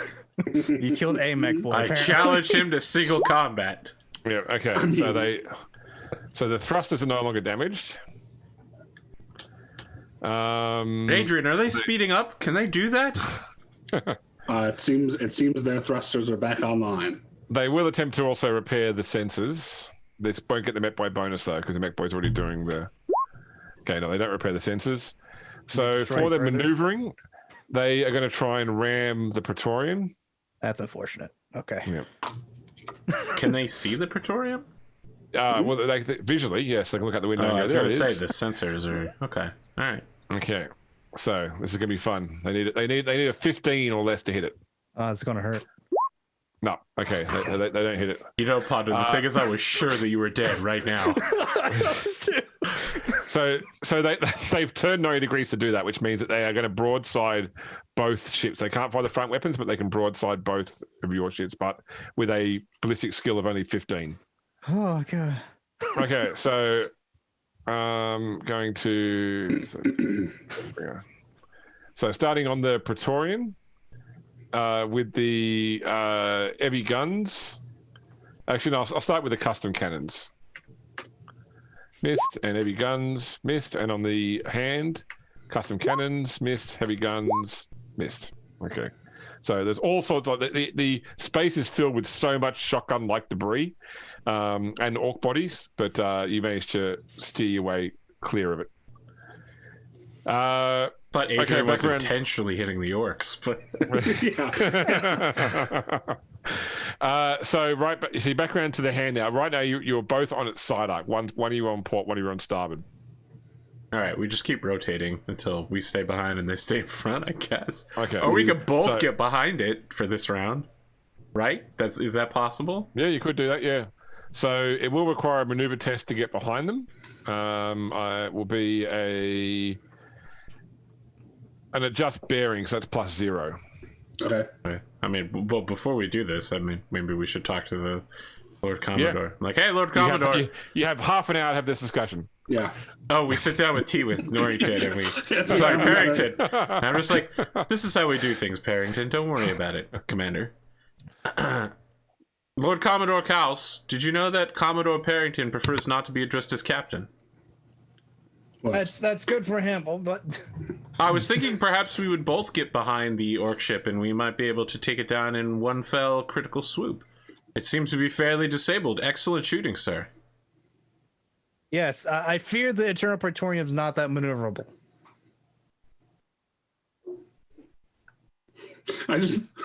You killed a mech boy. I apparently. challenged him to single combat. Yeah, okay. So the thrusters are no longer damaged. Adrian, are they speeding up? Can they do that? It seems their thrusters are back online. They will attempt to also repair the sensors. This won't get the mech boy bonus though, because the mech boy's already doing the. Okay, no, they don't repair the sensors. So for their maneuvering, they are going to try and ram the Praetorian. That's unfortunate. Okay. Yeah. Can they see the Praetorium? Well, visually, yes, they can look out the window. Oh, and I go, was there going it to say is. the sensors are okay. All right. Okay, so this is going to be fun. They need a 15 or less to hit it. It's gonna hurt. No, okay, they don't hit it. You know, Potter, the thing is, I was sure that you were dead right now. So they've turned 90 degrees to do that, which means that they are going to broadside both ships. They can't fire the front weapons, but they can broadside both of your ships, but with a ballistic skill of only 15. Oh god. Okay, so going to so starting on the Praetorian with the heavy guns. Actually, no, I'll start with the custom cannons. Missed, and heavy guns missed, and on the hand, custom cannons missed, heavy guns missed. Okay, so there's all sorts of the space is filled with so much shotgun-like debris and orc bodies, but you managed to steer your way clear of it. Thought Adrian was intentionally hitting the orcs, but so you see back around to the hand now. Right now you're both on its side arc. One of you on port, one of you on starboard. all right, we just keep rotating until we stay behind and they stay in front, I guess. Okay. Or we could both get behind it for this round, right? Is that possible? Yeah, you could do that. Yeah. So it will require a maneuver test to get behind them. It will be an adjust bearing, so that's +0. Okay. I mean, well, before we do this, I mean, maybe we should talk to the Lord Commodore. Like, hey, Lord Commodore. You have half an hour to have this discussion. Yeah. Oh, we sit down with tea with Norrington and we talk Parrington. And I'm just like, this is how we do things, Parrington. Don't worry about it, Commander. Lord Commodore Cowles, did you know that Commodore Parrington prefers not to be addressed as captain? That's good for him, but I was thinking perhaps we would both get behind the orc ship and we might be able to take it down in one fell critical swoop. It seems to be fairly disabled. Excellent shooting, sir. yes, I fear the Eternal Praetorium's not that maneuverable.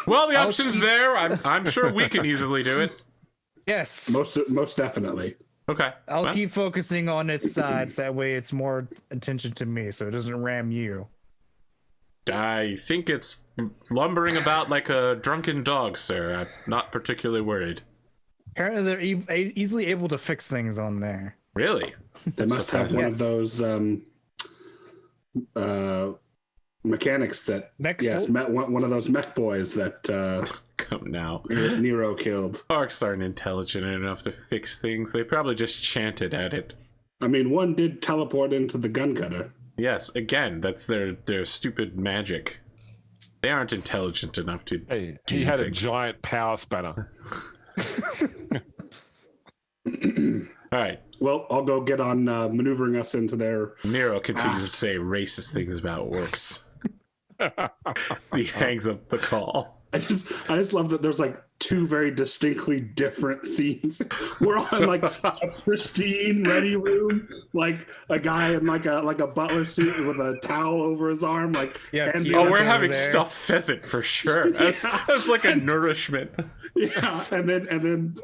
Well, the option's there. I'm sure we can easily do it. Yes. Most definitely. Okay. I'll keep focusing on its sides. That way it's more attention to me, so it doesn't ram you. I think it's lumbering about like a drunken dog, sir. I'm not particularly worried. Apparently they're easily able to fix things on there. Really? They must have one of those mechanics that one of those mech boys that come now. Nero killed. Orcs aren't intelligent enough to fix things. They probably just chanted at it. I mean, one did teleport into the gun cutter. Yes, again, that's their stupid magic. They aren't intelligent enough to He had a giant power spanner. All right. Well, I'll go get on maneuvering us into their... Nero continues to say racist things about orcs. He hangs up the call. I just love that there's like two very distinctly different scenes. We're on like a pristine ready room, like a guy in like a butler suit with a towel over his arm, like we're having stuffed pheasant for sure. That's like a nourishment. Yeah, and then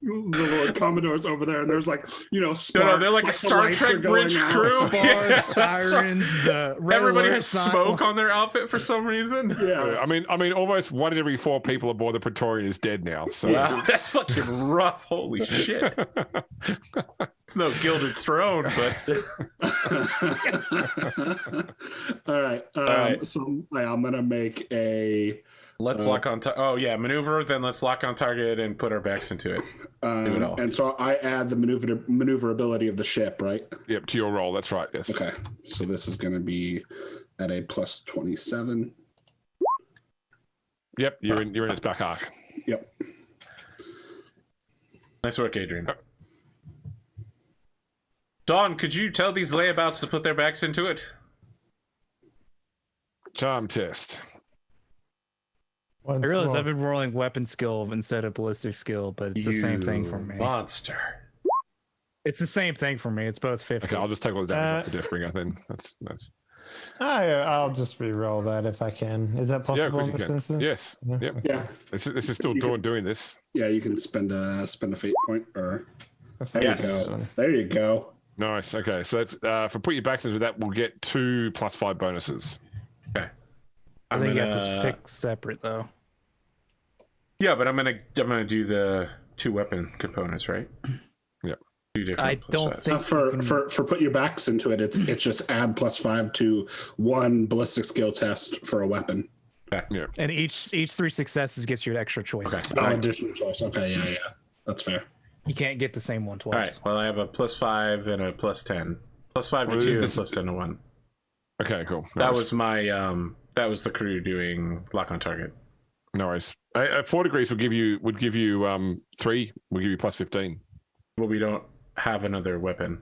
Lord Commodore's over there, and there's like, sparks. No, they're like a Star Trek bridge crew. Sparks, sirens, the red Everybody alert has sign- smoke on their outfit for some reason. Yeah. I mean, almost 1 in every 4 people aboard the Praetorian is dead now. So Wow, that's fucking rough. Holy shit. It's no gilded throne, but All right. right. So I'm gonna make a. let's lock on. Oh yeah, maneuver. Then let's lock on target and put our backs into it. Do it all. And so I add the maneuverability of the ship, right? yep, to your roll. That's right. Yes. Okay. So this is gonna be at a plus 27. Yep. You're in its back arc. Yep. Nice work, Adrian. Dawn, could you tell these layabouts to put their backs into it? Charm test. I realize I've been rolling weapon skill instead of ballistic skill, but it's the same thing for me. Monster. It's the same thing for me. It's both 50. Okay, I'll just take all the damage off the Deathbringer then. That's nice. I'll just re-roll that if I can. Is that Yeah, of possible course in you this can. instance? Yes. Yep. Yeah. This is still Dawn doing this. Yeah. You can spend a fate point, or there Yes. you go. There you go. Nice. Okay, so that's for put your backs into that. We'll get 2 +5 bonuses. Okay. I think you have to pick separate though. Yeah, but I'm gonna do the 2 weapon components, right? Yep. 2 different. I don't +5. think For put your backs into it, it's just add +5 to 1 ballistic skill test for a weapon. Yeah. And each 3 successes gets you an extra choice. Okay. No additional choice. Okay, yeah, that's fair. You can't get the same one twice. All right. Well, I have a +5 and a +10. +5 to Well, 2 and this- +10 to 1. Okay. Cool. That Nice. was my that was the crew doing lock on target. No worries. 4 degrees would give you 3. We'll give you +15. Well, we don't have another weapon.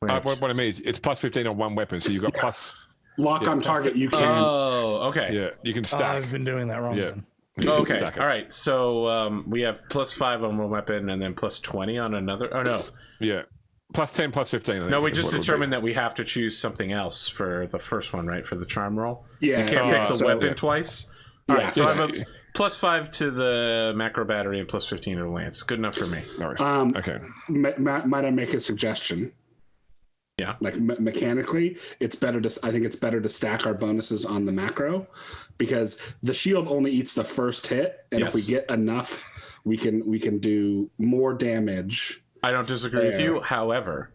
We have What I mean is it's +15 on 1 weapon, so you've got plus. Lock on target, you can. Oh, okay. Yeah, you can Oh, stack. I've been doing that wrong. Yeah. Then. You can Okay. stack it. All right. So we have +5 on one weapon and then +20 on another. Oh no. Yeah. +10, +15. I think No, we is just what it would be. determined that we have to choose something else for the first one, right? For the charm roll. Yeah, You can't pick the so- weapon twice. All Yeah, right. So I have yeah. a +5 to the macro battery and +15 to the lance. Good enough for me. No worries. Okay. Might I make a suggestion? Yeah. Like mechanically, it's better to. I think it's better to stack our bonuses on the macro, because the shield only eats the first hit, and if we Yes. get enough, we can do more damage. I don't disagree with There. you. However,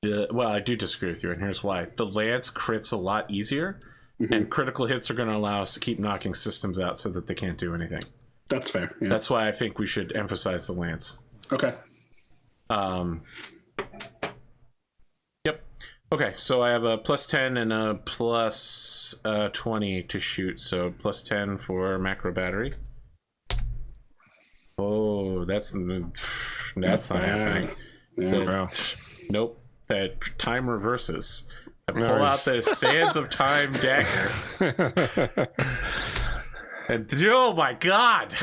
well, I do disagree with you, and here's why. The lance crits a lot easier, and critical hits are going to allow us to keep knocking systems out so that they can't do anything. That's fair. Yeah. That's why I think we should emphasize the lance. Okay. Yep. Okay, so I have a +10 and a +20 to shoot. So +10 for macro battery. Oh, that's not happening. Yeah. Wow. Nope. That time reverses. I pull Nice. out the Sands of Time dagger. And oh my god!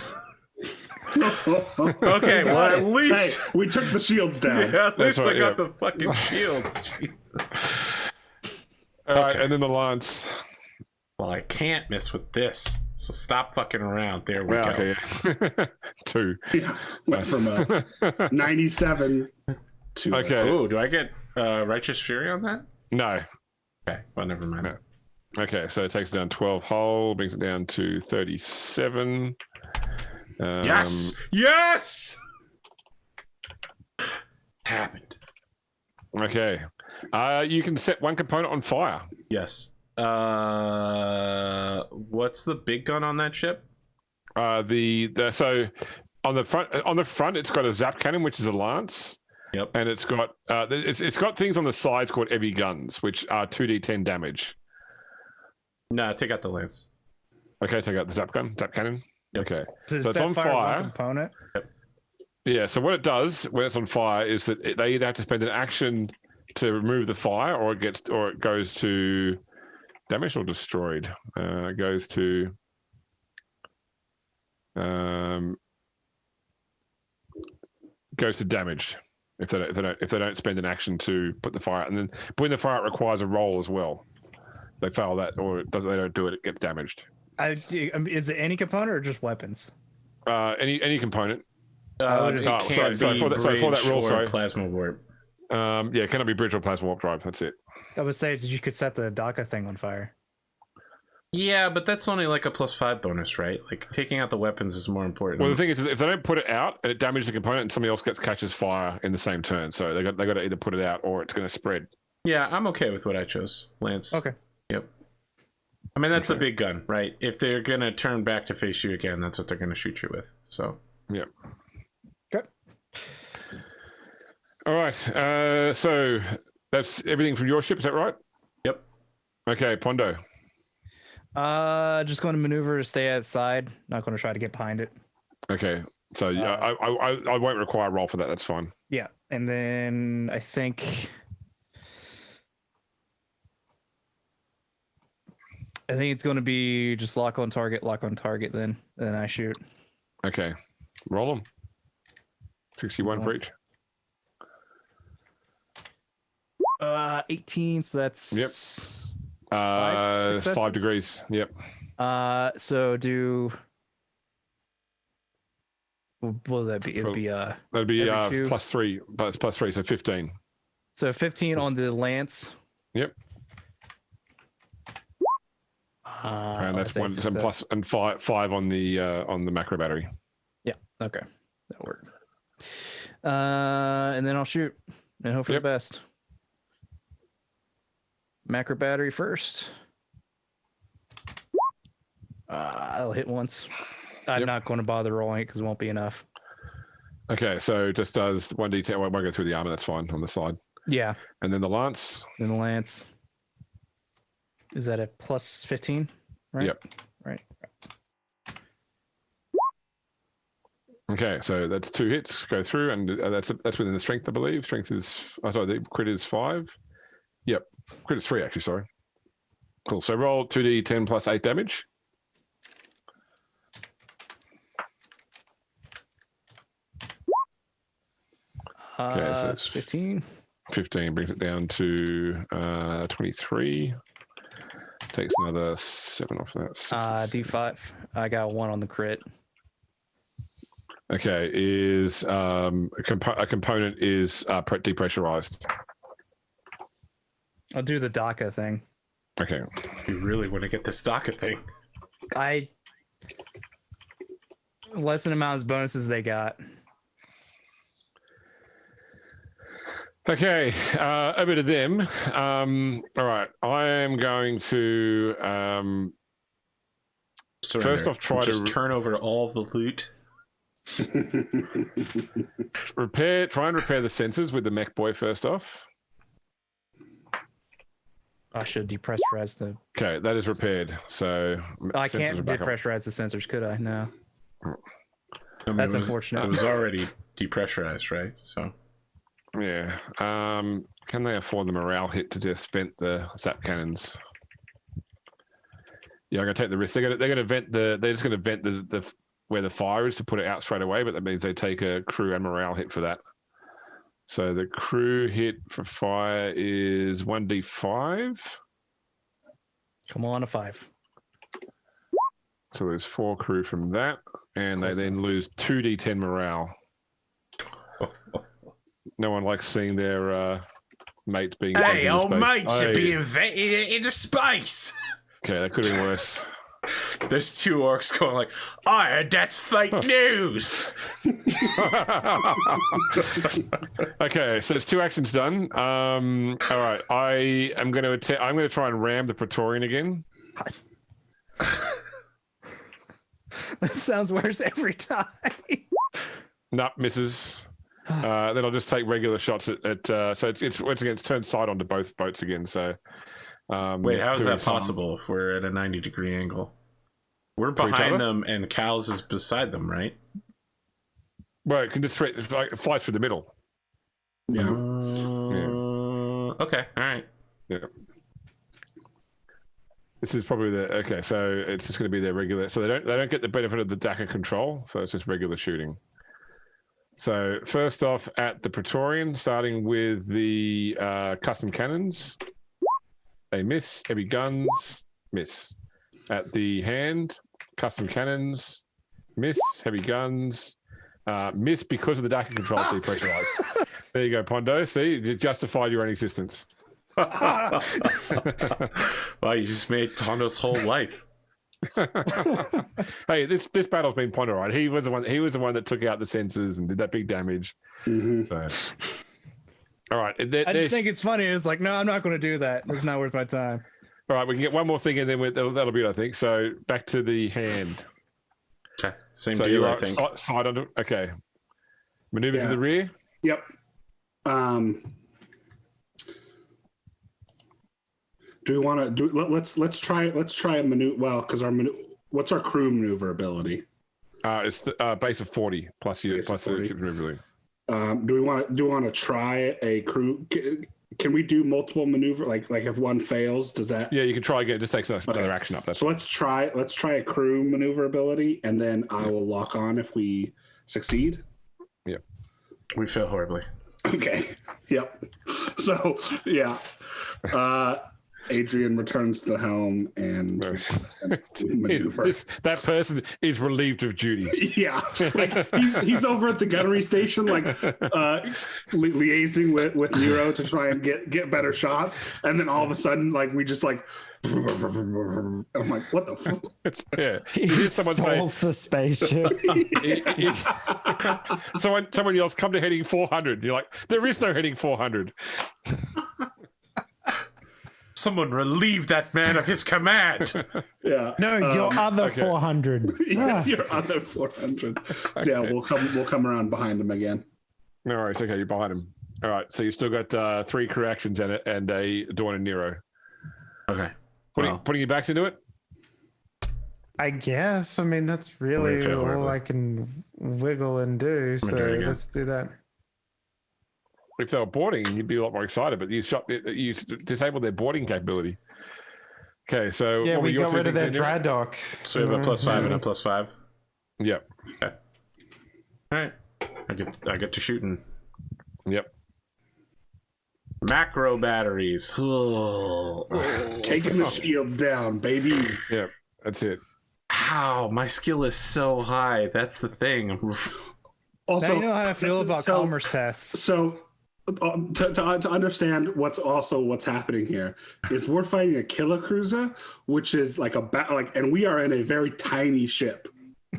Okay, well at least Hey, we took the shields down. yeah, at least right, I got yeah. the fucking shields. Jesus. All right, and then the lance. Well, I can't miss with this, so stop fucking around. There we Wow. go. Okay. Yeah. 2. Yeah. Went from a 97 to Okay. Ooh, do I get Righteous Fury on that? No. Okay, well never mind. No. Okay, so it takes it down 12 whole, brings it down to 37. Yes! Yes! Happened. Okay. You can set 1 component on fire. Yes. What's the big gun on that ship? So on the front it's got a zap cannon, which is a lance. Yep. And it's got it's got things on the sides called heavy guns, which are 2d10 damage. No, take out the lance. Okay, take out the zap cannon. Yep. Okay. Does So it's set on fire one fire. component? Yeah, so what it does when it's on fire is that they either have to spend an action to remove the fire, or it goes to damaged or destroyed. It goes to damage if they don't spend an action to put the fire out. And then putting the fire out requires a roll as well. They fail that, or they don't do it, it gets damaged. Is it any component or just weapons? Any component. It can't sorry, be for that rule, or sorry. plasma warp. Yeah, it cannot be bridge or plasma warp drive. That's it. I would say you could set the DACA thing on fire. Yeah, but that's only like a +5 bonus, right? Like taking out the weapons is more important. Well, the thing is, if they don't put it out and it damages the component, and somebody else catches fire in the same turn, so they got to either put it out or it's going to spread. Yeah, I'm okay with what I chose, Lance. Okay. Yep. I mean, that's the big gun, right? If they're going to turn back to face you again, that's what they're going to shoot you with. So. Yeah. Okay. All right. So that's everything from your ship. Is that right? Yep. Okay, Pondo. Just going to maneuver to stay outside. Not going to try to get behind it. Okay. So I won't require a roll for that. That's fine. Yeah, and then I think it's going to be just lock on target. Then I shoot. Okay. Roll them. 61 for each. 18. So that's Yep. 5 degrees. Yep. So do. What will that be? It'd be that'd be +3, but it's +3, so 15. So 15 on the lance. Yep. And that's one, and plus and five on the macro battery. Yeah. Okay. That'll work. And then I'll shoot and hope for the best. Macro battery first. I'll hit once. I'm not going to bother rolling it because it won't be enough. Okay, so just does 1d10. I won't go through the armor. That's fine on the side. Yeah. And then the lance. Then the lance. Is that a +15? Right. Yep. Right. Okay, so that's 2 hits go through, and that's within the strength, I believe. Strength is the crit is 5. Yep, crit is 3 actually. Sorry. Cool. So roll 2d10 plus 8 damage. Okay, so it's 15. 15 brings it down to 23. Takes another 7 off that. D5. I got 1 on the crit. Okay, is a component is depressurized. I'll do the DACA thing. Okay. You really want to get this DACA thing? Lessen amount of bonuses they got. Okay, over to them. All right, I am going to Surrender. first off try to turn over all of the loot. try and repair the sensors with the mech boy first off. I should depressurize the. Okay, that is repaired. So I can't depressurize the sensors, could I? No. I mean, That's unfortunate. It was already depressurized, right? So. Yeah. Can they afford the morale hit to just vent the zap cannons? Yeah, I'm gonna take the risk. They're gonna vent the. They're just gonna vent the where the fire is to put it out straight away. But that means they take a crew and morale hit for that. So the crew hit for fire is 1d5. Come on, a 5. So there's 4 crew from that, and they then lose 2d10 morale. No one likes seeing their mates being. Hey, old mates are being vented into space. Okay, that could have been worse. There's 2 orcs going like, I heard that's fake news. Okay, so there's 2 actions done. All right, I'm going to try and ram the Praetorian again. That sounds worse every time. Nope, misses. Then I'll just take regular shots at so it's once again it's turned side onto both boats again. So wait, how is that possible if we're at a 90-degree angle? We're behind them and Cowles is beside them, right? Well, it can just it flies through the middle. Yeah. Okay. All right. Yeah. This is probably okay. So it's just going to be their regular. So they don't get the benefit of the DACA control. So it's just regular shooting. So first off, at the Praetorian, starting with the custom cannons, they miss. Heavy guns, miss. At the hand, custom cannons, miss. Heavy guns. Miss because of the Daka controls depressurized. There you go, Pondo. See, you justified your own existence. Wow, you just made Pondo's whole life. Hey, this battle's been Pondo, right? He was the one that took out the sensors and did that big damage. So, all right. I just think it's funny. It's like, no, I'm not going to do that. It's not worth my time. All right, we can get one more thing, and then that'll be it, I think. So back to the hand. Okay, same So deal, you I are think. side under. Okay, maneuver to the rear. Yep. Do we want to do? Let's try a maneuver. Well, because what's our crew maneuverability? It's the base of 40 plus the ship maneuverability. Do we want to try a crew? Can we do multiple maneuver? Like if one fails, does that? Yeah, you can try again. It just takes another action up. That's so let's try a crew maneuverability, and then I will lock on if we succeed. Yep. We fail horribly. Okay. Yep. So yeah. Adrian returns the helm and maneuver. That person is relieved of duty. Yeah, like he's over at the gunnery station, like liaising with Nero to try and get better shots, and then all of a sudden, like we just like, and I'm like, what the fuck? He stalls the spaceship. Someone yells, "Come to heading 400." You're like, there is no heading 400. Someone relieve that man of his command. Yeah. No, your other 400. Yeah, your other 400. So yeah, we'll come around behind him again. No worries. Okay, you're behind him. All right. So you've still got 3 crew actions and a Dawn and Nero. Okay. Putting your backs into it. I guess. I mean, that's really all I can wiggle and do. So let's do that. If they were boarding, you'd be a lot more excited. But you disabled their boarding capability. Okay, so yeah, we got rid of their dry dock. So we have a +5 and a +5. Yep. Okay. All right. I get to shooting. Yep. Macro batteries. Taking the shields down, baby. Yep. That's it. Ow, my skill is so high. That's the thing. Also, now you know how I feel about commerce tests. So, to understand what's happening here is we're fighting a killer cruiser, which is like and we are in a very tiny ship.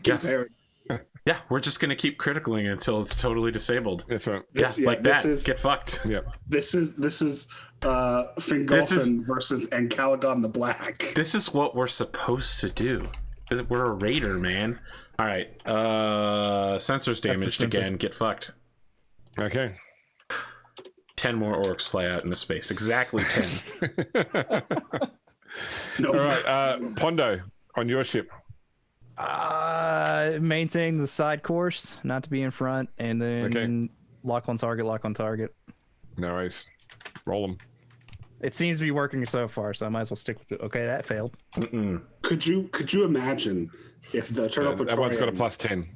Yeah, we're just gonna keep criticaling until it's totally disabled. That's right. Get fucked. Yep. This is Fingolfin versus Caligon the Black. This is what we're supposed to do. We're a raider, man. All right. Sensors damaged again. Get fucked. Okay. 10 more orcs fly out into space. Exactly 10. No. All right, Pondo, on your ship. Maintain the side course, not to be in front, and then lock on target. No worries. Roll them. It seems to be working so far, so I might as well stick with it. Okay, that failed. Could you imagine if the Eternal Praetorian everyone's got a +10.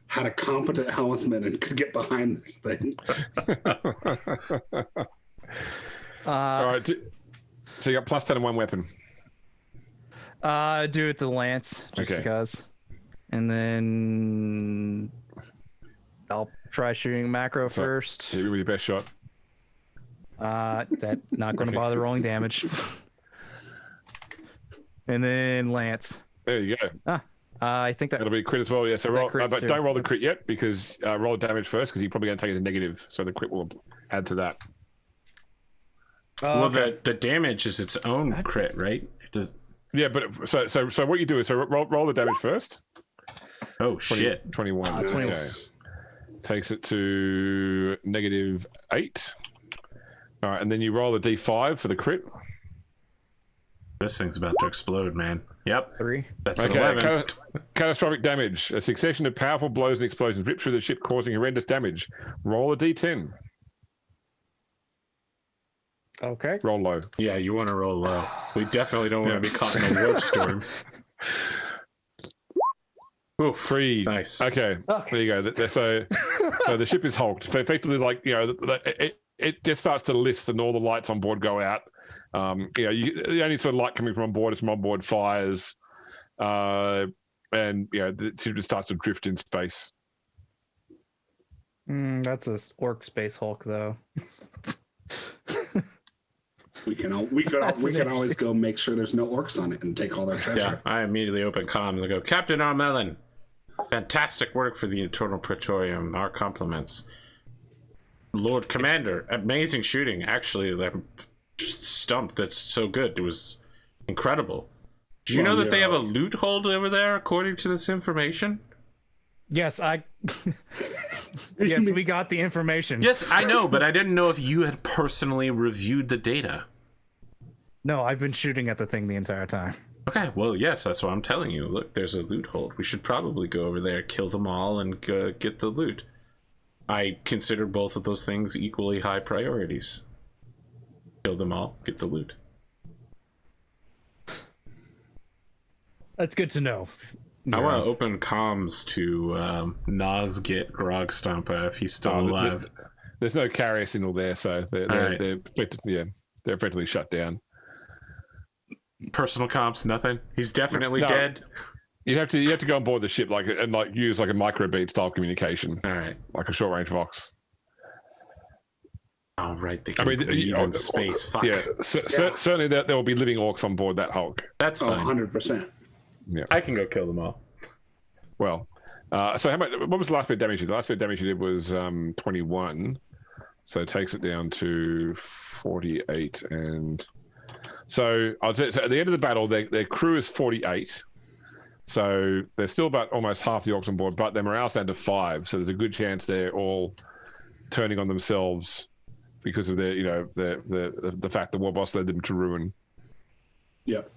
had a competent helmsman and could get behind this thing? All right. So you got +10 and 1 weapon. Do it to Lance, just because. And then I'll try shooting macro first. Hit me with your best shot. That not going to bother rolling damage. And then Lance. There you go. I think that'll be crit as well. Yeah. So roll, but too. don't roll the crit yet because roll damage first because you're probably going to take it to negative. So the crit will add to that. Well, the damage is its own crit, right? Yeah, but so what you do is roll the damage first. Oh shit! 21. 21. Okay. Takes it to -8. All right, and then you roll a d5 for the crit. This thing's about to explode, man. Yep. 3. That's 11. Catastrophic damage. A succession of powerful blows and explosions rip through the ship, causing horrendous damage. Roll a d10. Okay. Roll low. Yeah, you want to roll low. We definitely don't want to be caught in a warp storm. Ooh, 3. Nice. Okay. There you go. So the ship is hulked. So effectively, like, you know, it just starts to list and all the lights on board go out. The only sort of light coming from on board is from onboard fires, and the ship just starts to drift in space. That's a orc space Hulk, though. We can always go make sure there's no orcs on it and take all their treasure. Yeah, I immediately open comms and go, Captain Armelin, fantastic work for the Eternal Praetorium. Our compliments. Lord Commander, amazing shooting. Actually, I'm stumped. That's so good. It was incredible. Do you know that they have a loot hold over there, according to this information? Yes, yes, we got the information. Yes, I know, but I didn't know if you had personally reviewed the data. No, I've been shooting at the thing the entire time. Okay, well, yes, that's what I'm telling you. Look, there's a loot hold. We should probably go over there, kill them all, and get the loot. I consider both of those things equally high priorities. Kill them all, get the loot. That's good to know. I want to open comms to Nazgit Grogstompa if he's still alive. There's no carrier signal there, so they're effectively shut down. Personal comms, nothing. He's definitely dead. You have to go on board the ship and use like a microbeat style communication. All right, like a short range vox. Oh right, they can breathe in space. Fuck. Yeah, certainly there will be living orcs on board that Hulk. That's fine. 100%. Yeah, I can go kill them all. Well, so how much? What was the last bit of damage you did? The last bit of damage you did was 21, so it takes it down to 48. And so I'll say, so at the end of the battle, their crew is 48. So there's still about almost half the orcs on board, but their morale's down to 5. So there's a good chance they're all turning on themselves because of their, the fact the war boss led them to ruin. Yep.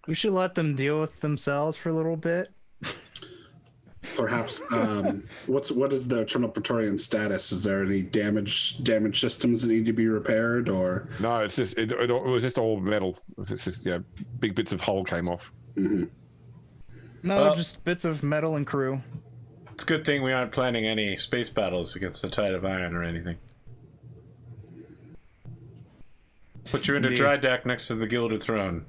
We should let them deal with themselves for a little bit. Perhaps. What is the Eternal Praetorian status? Is there any damage systems that need to be repaired, or no? It's just it was just all metal. It's just big bits of hull came off. Mm-hmm. No, just bits of metal and crew. It's a good thing we aren't planning any space battles against the Tide of Iron or anything. Put you into dry deck next to the Gilded Throne.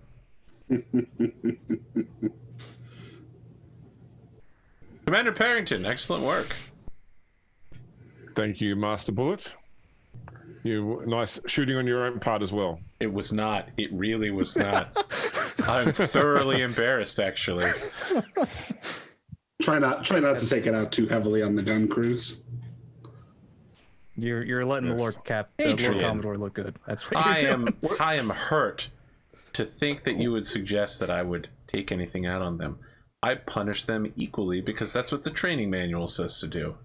Commander Parrington, excellent work. Thank you, Master Bullet. You nice shooting on your own part as well. It was not. It really was not. I'm thoroughly embarrassed, actually. Try not to take it out too heavily on the gun crews. You're letting the Lord Commodore look good. That's what you're doing. I am hurt to think that you would suggest that I would take anything out on them. I punish them equally because that's what the training manual says to do.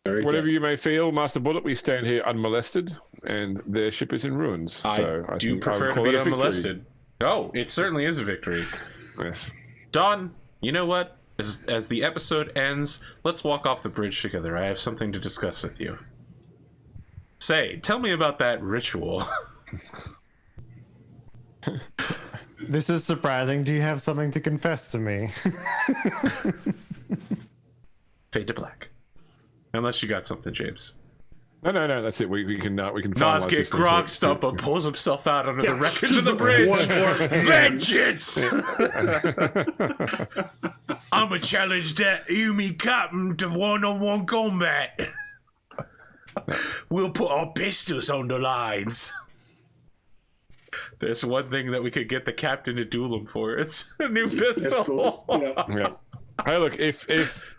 Whatever you may feel, Master Bullet, we stand here unmolested, and their ship is in ruins. So I do prefer to be unmolested. Oh, it certainly is a victory. Yes. Don, you know what? As the episode ends, let's walk off the bridge together. I have something to discuss with you. Tell me about that ritual. This is surprising. Do you have something to confess to me? Fade to black. Unless you got something, James. No, that's it. We can Nazgit Grogstompa pulls himself out under the wreckage of the bridge. Vengeance! I'm a challenge that Umi Captain to one-on-one combat. We'll put our pistols on the lines. There's one thing that we could get the captain to duel him for. It's a new pistol. Yeah. Hey, look, if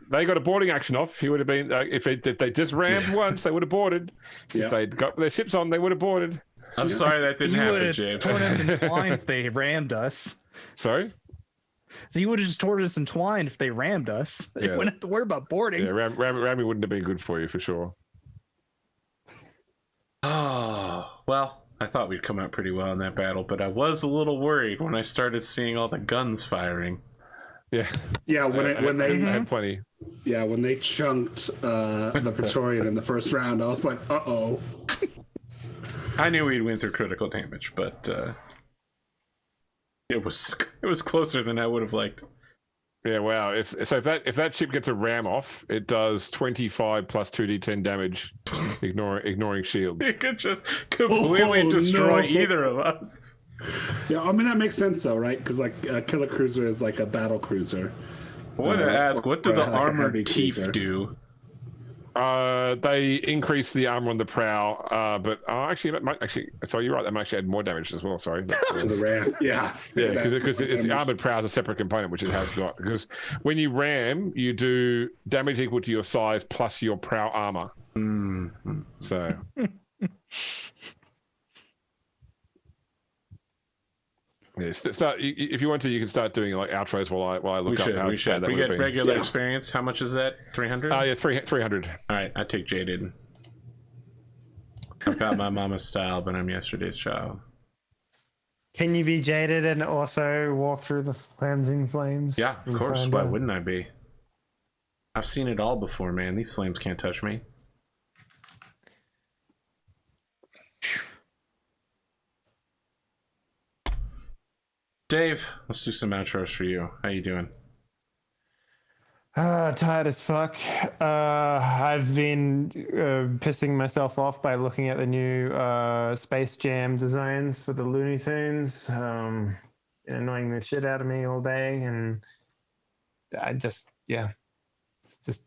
they got a boarding action off, he would have been. If they just rammed once, they would have boarded. Yeah. If they'd got their ships on, they would have boarded. I'm sorry that didn't happen, James. Torn us entwined if they rammed us. Sorry? So you would have just torn us entwined if they rammed us. They wouldn't have to worry about boarding. Yeah, ramming wouldn't have been good for you for sure. Oh, well, I thought we'd come out pretty well in that battle, but I was a little worried when I started seeing all the guns firing. Yeah, when they had plenty. Yeah, when they chunked the Praetorian in the first round, I was like, uh-oh. I knew we'd win through critical damage, but it was closer than I would have liked. Yeah, wow. If that ship gets a ram off, it does 25 plus 2d10 damage, ignoring shields. It could just completely destroy either of us. Yeah, I mean that makes sense though, right? Because like a killer cruiser is like a battle cruiser. I want to ask, what do the armored teeth do? They increase the armor on the prow, but actually, sorry, you're right. They might actually add more damage as well. Sorry. To the ram. Yeah. Yeah, because it's armored prow is a separate component, which it has got. Because when you ram, you do damage equal to your size plus your prow armor. Mm-hmm. So. Yeah, start if you want to. You can start doing like outros while I look up. We should. We get regular experience. How much is that? 300. Yeah, 300. All right, I take jaded. I've got my mama's style, but I'm yesterday's child. Can you be jaded and also walk through the cleansing flames? Yeah, of course. Why wouldn't I be? I've seen it all before, man. These flames can't touch me. Dave, let's do some outros for you. How you doing? Tired as fuck. I've been pissing myself off by looking at the new Space Jam designs for the Looney Tunes. Annoying the shit out of me all day, and it's just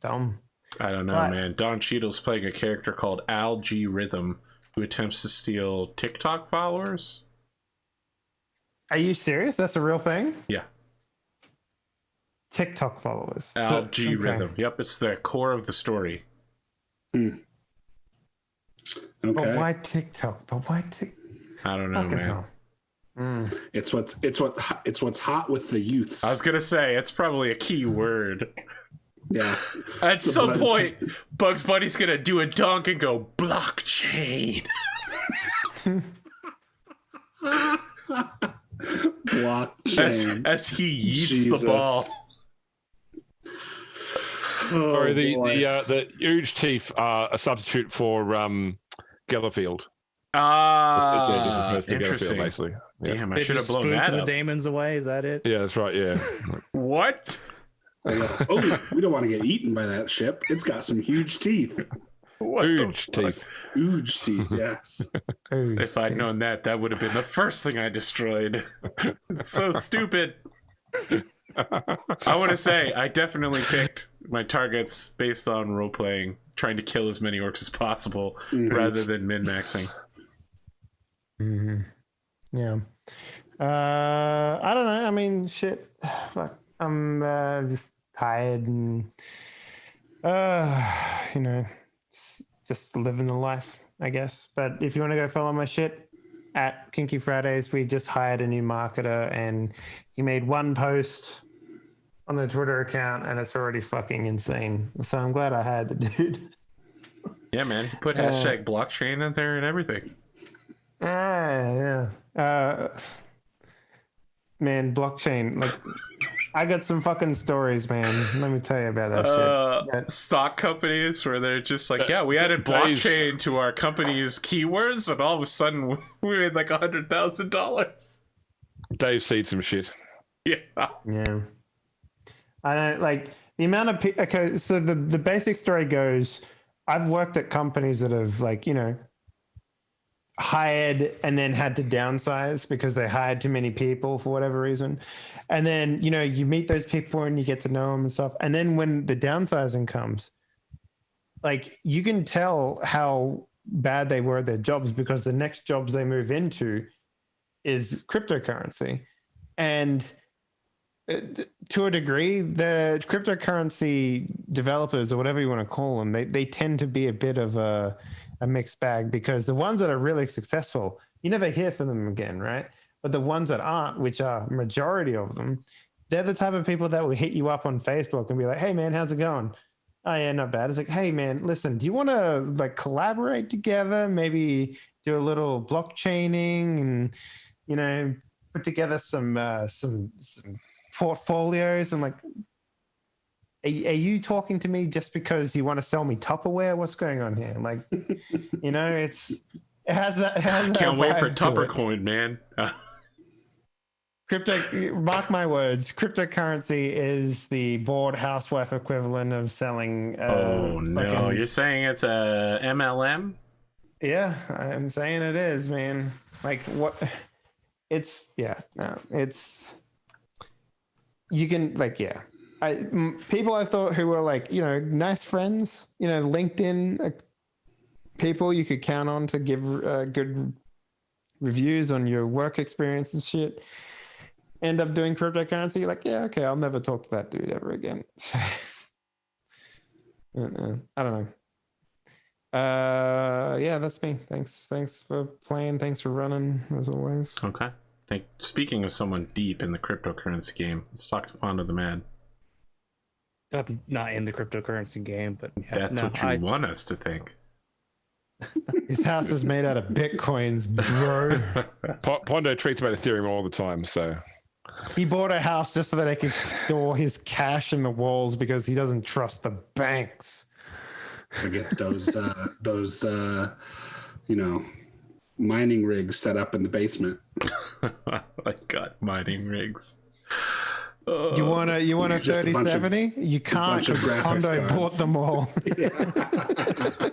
dumb. I don't know, man. Don Cheadle's playing a character called Al G Rhythm, who attempts to steal TikTok followers. Are you serious? That's a real thing? Yeah. TikTok followers. Al G Rhythm. Yep, it's the core of the story. Okay. But why TikTok? I don't know, man. It's what's hot with the youths. I was gonna say it's probably a key word. Yeah. At some point, Bugs Bunny's gonna do a dunk and go blockchain. Blockchain. As he yeets the ball. Or the huge teeth are a substitute for Gellerfield. Interesting. Basically. Yeah. Damn, I should have blown that the up. demons away. Is that it? Yeah, that's right. Yeah. What? Oh, we don't want to get eaten by that ship. It's got some huge teeth. Huge teeth. Huge teeth, yes. If I'd known that, that would have been the first thing I destroyed. It's so stupid. I want to say I definitely picked my targets based on role playing, trying to kill as many orcs as possible rather than min-maxing. Mm-hmm. Yeah. I don't know. I mean, shit. Fuck. I'm just tired and, just living the life, I guess. But if you want to go follow my shit at Kinky Fridays, we just hired a new marketer and he made one post on the Twitter account and it's already fucking insane. So I'm glad I hired the dude. Yeah, man. Put hashtag blockchain in there and everything. Yeah. Man, blockchain. Like, I got some fucking stories, man. Let me tell you about that shit. Stock companies where they're just like, yeah, we added blockchain to our company's keywords, and all of a sudden we made like $100,000. Dave seed some shit. Yeah. Yeah. I don't like the amount of people. Okay, so the basic story goes, I've worked at companies that have hired and then had to downsize because they hired too many people for whatever reason. And then, you meet those people and you get to know them and stuff. And then when the downsizing comes, like, you can tell how bad they were at their jobs because the next jobs they move into is cryptocurrency. And to a degree, the cryptocurrency developers, or whatever you want to call them, they tend to be a bit of a mixed bag, because the ones that are really successful, you never hear from them again, right? But the ones that aren't, which are majority of them, they're the type of people that will hit you up on Facebook and be like, hey man, how's it going? Oh yeah, not bad. It's like, hey man, listen, do you want to collaborate together? Maybe do a little blockchaining and, put together some portfolios. And like, are you talking to me just because you want to sell me Tupperware? What's going on here? Like, it has that. Can't wait for Tuppercoin, man. Mark my words, cryptocurrency is the bored housewife equivalent of selling. Oh no, you're saying it's a MLM? Yeah, I'm saying it is, man. Like, what? It's you can people I thought who were like, nice friends, LinkedIn people you could count on to give good reviews on your work experience and shit, end up doing cryptocurrency. You're like, yeah, okay, I'll never talk to that dude ever again. I don't know. Yeah, that's me. Thanks for playing. Thanks for running, as always. Okay. Speaking of someone deep in the cryptocurrency game, let's talk to Ponder the Man. I'm not in the cryptocurrency game, but yeah, That's what you want us to think. His house is made out of bitcoins, bro. Pondo tweets about Ethereum all the time, so He bought a house just so that he could store his cash in the walls because he doesn't trust the banks. Forget those mining rigs set up in the basement. I got mining rigs. You want a 3070? You can't because Pondo bought them all.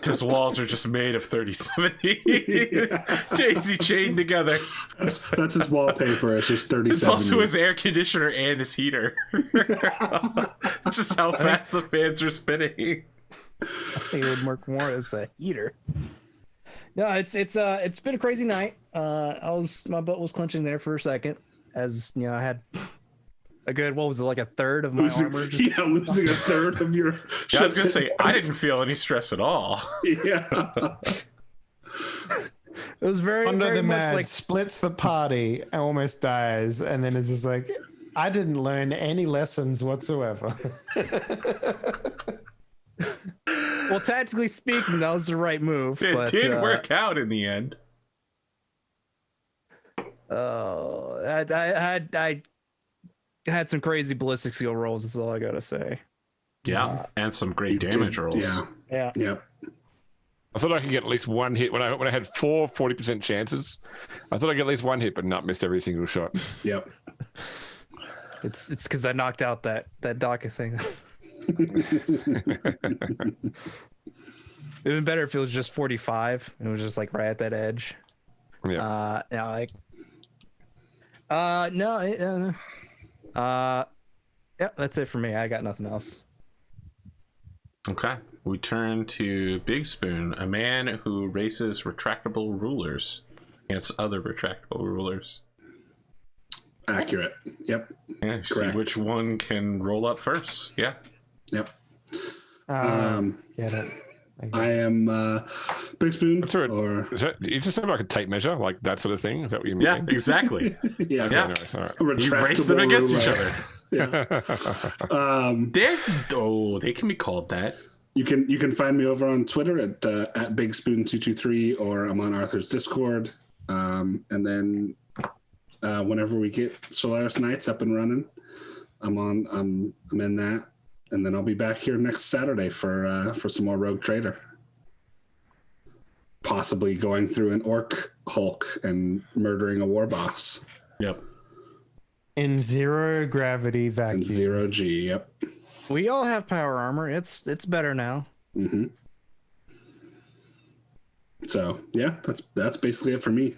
His walls are just made of 3070. Daisy chained together. That's his wallpaper. It's just 3070. It's also his air conditioner and his heater. It's just how fast the fans are spinning. I think it would work more as a heater. No, it's been a crazy night. My butt was clenching there for a second, as I had a good, what was it, like a third of my armor? Losing a third of your. Yeah, I was gonna say I didn't feel any stress at all. Yeah. It was very Under very the much man like splits the party, almost dies, and then it's just like, I didn't learn any lessons whatsoever. Well, tactically speaking, that was the right move. It but, did work out in the end. I had some crazy ballistic skill rolls. That's all I gotta say. Yeah, and some great damage rolls. Yeah. Yep. I thought I could get at least one hit when I had 40% chances. I thought I'd get at least one hit, but not missed every single shot. Yep. It's because I knocked out that Docket thing. It would have been better if it was just 45 and it was just like right at that edge. Yeah. Yeah, that's it for me. I got nothing else. Okay. We turn to Big Spoon, a man who races retractable rulers against other retractable rulers. Accurate. Yep. Yeah, see which one can roll up first. Yeah. Yep. Get it. I am Big Spoon. Is that you just have like a tape measure, like that sort of thing? Is that what you mean? Yeah, exactly. Yeah. Yeah. Anyways, all right. You race them against each other. Yeah. They can be called that. You can find me over on Twitter at BigSpoon223, or I'm on Arthur's Discord. And then whenever we get Solaris Nights up and running, I'm in that. And then I'll be back here next Saturday for some more Rogue Trader. Possibly going through an Orc Hulk and murdering a war boss. Yep. In zero gravity vacuum. And 0G, yep. We all have power armor. It's better now. Mm-hmm. So yeah, that's basically it for me.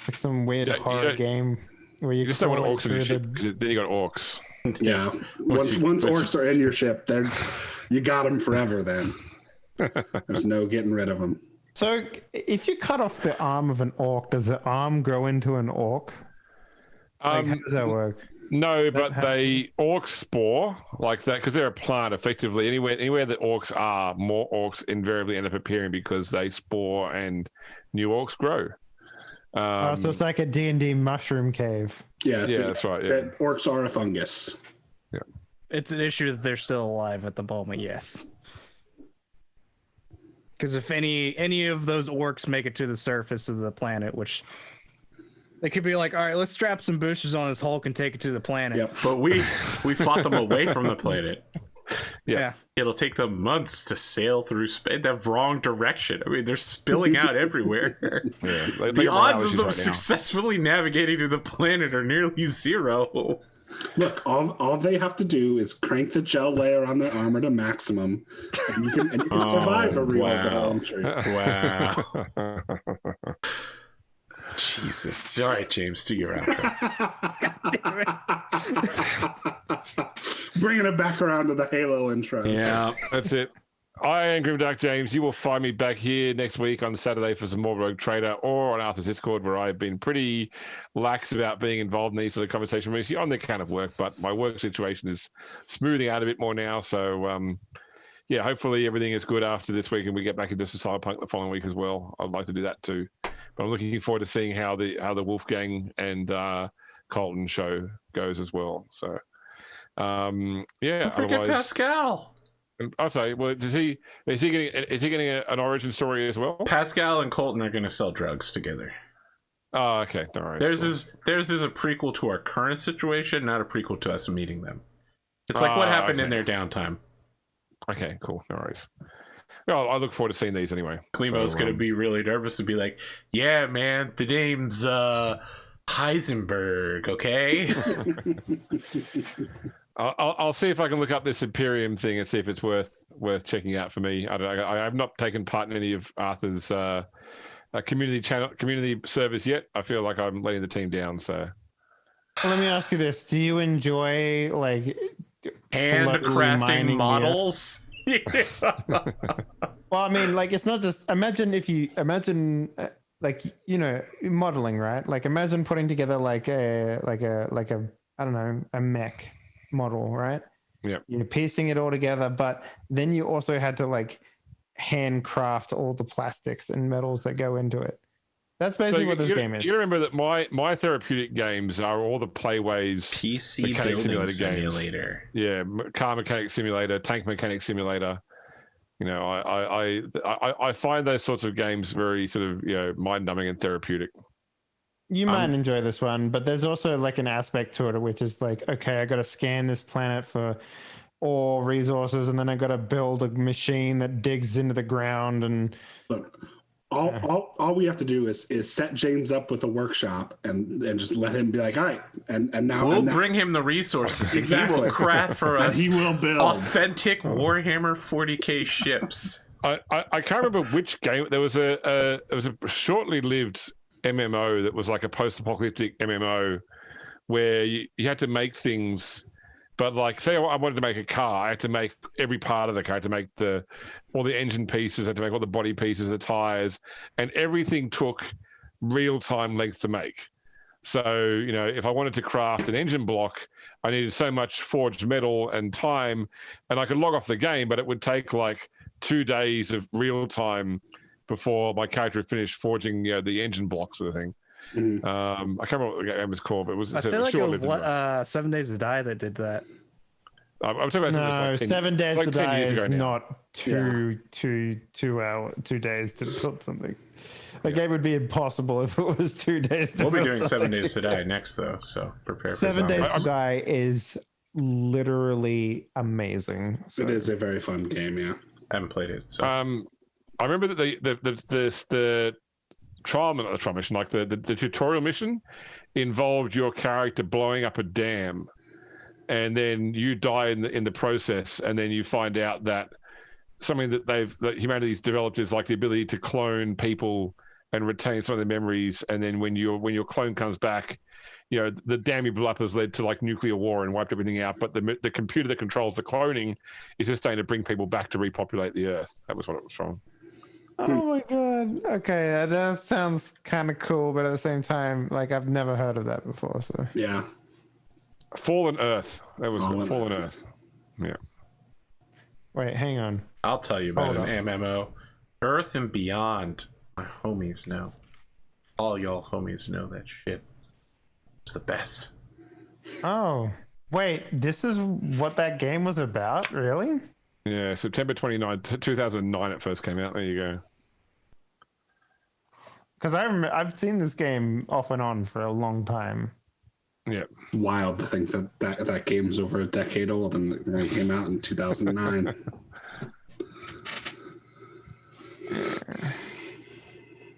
Like some weird horror game where you just don't want orcs in your ship because then you got orcs. Yeah. Once orcs are in your ship, you got them forever. Then there's no getting rid of them. So if you cut off the arm of an orc, does the arm grow into an orc? How does that work? No, but orcs spore like that because they're a plant. Effectively, anywhere that orcs are, more orcs invariably end up appearing because they spore and new orcs grow. So it's like a D&D mushroom cave. Yeah, that's right. Yeah. Orcs are a fungus. Yeah, It's an issue that they're still alive at the moment. Yes. Because if any of those orcs make it to the surface of the planet, which they could be like, all right, let's strap some boosters on this Hulk and take it to the planet. Yep. But we fought them away from the planet. Yeah. It'll take them months to sail through the wrong direction. I mean, they're spilling out everywhere. Yeah. The odds of them successfully navigating to the planet are nearly zero. Look, all they have to do is crank the gel layer on their armor to maximum, and you can survive a real battle. Wow. Jesus. All right, James, do your outro. Bringing it back around to the Halo intro. Yeah. That's it. I am Grimdark James. You will find me back here next week on Saturday for some more Rogue Trader or on Arthur's Discord, where I've been pretty lax about being involved in these sort of conversation meetings on the account of work, but my work situation is smoothing out a bit more now. So, yeah, hopefully everything is good after this week and we get back into Cyberpunk the following week as well. I'd like to do that too. But I'm looking forward to seeing how the Wolfgang and Colton show goes as well. So, yeah. Don't forget Pascal. I'll say, well, is he getting an origin story as well? Pascal and Colton are going to sell drugs together. Oh, okay. All right. Theirs is a prequel to our current situation, not a prequel to us meeting them. It's like what happened in their downtime. Okay, cool. No worries. Well, I look forward to seeing these anyway. Klimo's going to be really nervous and be like, yeah, man, the name's Heisenberg, okay? I'll see if I can look up this Imperium thing and see if it's worth checking out for me. I have not taken part in any of Arthur's community service yet. I feel like I'm letting the team down. So, let me ask you this: do you enjoy like handcrafting models? Well, I mean, like it's not just imagine like modeling, right? Like imagine putting together like a I don't know, a mech model, right? Yeah. You're piecing it all together, but then you also had to like handcraft all the plastics and metals that go into it. That's basically what this game is. You remember that my therapeutic games are all the Playways PC mechanic building simulator games. Yeah, car mechanic simulator, tank mechanic simulator. You know, I find those sorts of games very sort of mind numbing and therapeutic. You might enjoy this one, but there's also like an aspect to it, which is like, okay, I got to scan this planet for ore resources, and then I got to build a machine that digs into the ground. And look, all we have to do is set James up with a workshop and just let him be like, all right, and now we'll bring him the resources. Exactly. He will craft for us. He will build authentic Warhammer 40K ships. I can't remember which game. There was a shortly lived MMO that was like a post-apocalyptic MMO where you had to make things, but like say I wanted to make a car, I had to make every part of the car. I had to make all the engine pieces, I had to make all the body pieces, the tires, and everything took real-time length to make. So, if I wanted to craft an engine block, I needed so much forged metal and time, and I could log off the game, but it would take like 2 days of real time before my character had finished forging the engine block sort of thing. Mm-hmm. I can't remember what the game was called, but it was. I feel like it was 7 Days to Die that did that. I'm talking about 7 Days to Die is not 2 days to build something. The game would be impossible if it was 2 days. We'll be doing 7 Days to Die next, though, so prepare for 7 Days to Die is literally amazing. So. It is a very fun game. Yeah, I haven't played it. So. I remember that the trial mission, not the trial mission, like the tutorial mission, involved your character blowing up a dam, and then you die in the process, and then you find out that something that humanity's developed is like the ability to clone people and retain some of their memories, and then when your clone comes back, the dam you blew up has led to like nuclear war and wiped everything out, but the computer that controls the cloning is just starting to bring people back to repopulate the Earth. That was what it was from. Oh my god. Okay, that sounds kind of cool, but at the same time, like I've never heard of that before. So yeah, Fallen Earth. That was Fallen Earth. Yeah. Wait, hang on. I'll tell you about an MMO. Earth and Beyond. My homies know. All y'all homies know that shit. It's the best. Oh, wait, this is what that game was about? Really? Yeah, September 29, 2009 it first came out. There you go. Because I've seen this game off and on for a long time. Yeah. Wild to think that game's over a decade old and it came out in 2009.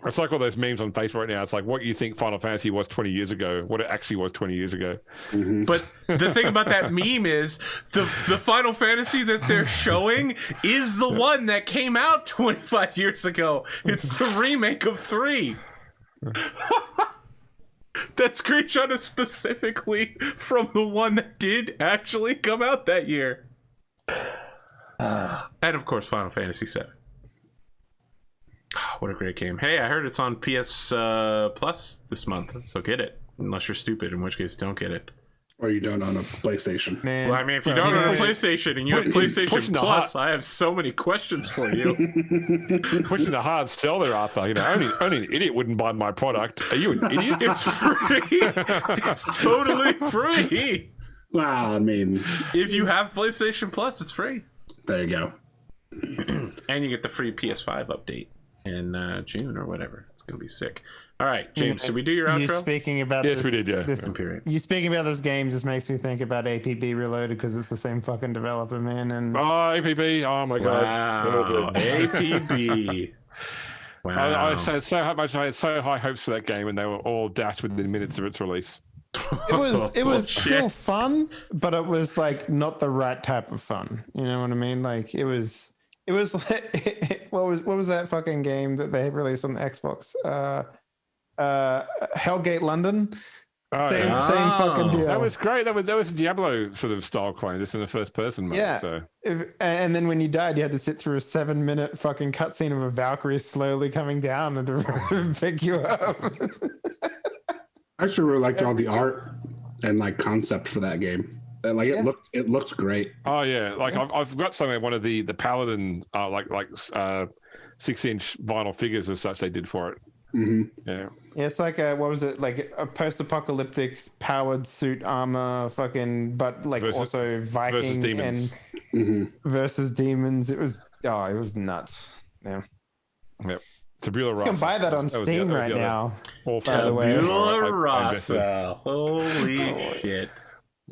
It's like all those memes on Facebook right now. It's like what you think Final Fantasy was 20 years ago, what it actually was 20 years ago. Mm-hmm. But the thing about that meme is the Final Fantasy that they're showing is the one that came out 25 years ago. It's the remake of 3. That screenshot is specifically from the one that did actually come out that year. And of course, Final Fantasy VII. What a great game. Hey, I heard it's on PS Plus this month, so get it. Unless you're stupid, in which case don't get it. Or you don't own a PlayStation. Man, Well, I mean, if you don't own a PlayStation and you have PlayStation Plus, I have so many questions for you. Pushing the hard sell there, Arthur. You know, only an idiot wouldn't buy my product. Are you an idiot? It's free. It's totally free. Well, I mean, If you have PlayStation Plus, it's free. there you go. And you get the free PS5 update in June or whatever. It's going to be sick. All right, James, did we do your You outro? speaking about Yes, this, we did, yeah. This, Period. You speaking about this game just makes me think about APB Reloaded because it's the same fucking developer, man. And Oh, APB. Oh my god. That was Wow. it. APB. Wow. I had so high hopes for that game, and they were all dashed within minutes of its release. it was Shit. still fun, but it was like not the right type of fun. You know what I mean? Like it was like what was that fucking game that they released on the Xbox? Hellgate London. Oh, Same yeah. fucking deal. That was great. That was a Diablo sort of style clone, just in the first person mode. Yeah. So. And then when you died, you had to sit through a 7-minute fucking cutscene of a Valkyrie slowly coming down and to pick you up. I actually really liked all the art and like concept for that game. And, like it looked great. Oh yeah, like I've got somewhere one of the Paladin 6-inch vinyl figures as such they did for it. Mm-hmm. Yeah. Yeah, it's like what was it, like a post-apocalyptic powered suit armor, fucking, but like also Viking versus demons. and versus demons. It was nuts. Yeah, Yep. Tabula Rasa. you can buy that on Steam right now. By the way. Tabula I invested. Rasa. Holy shit.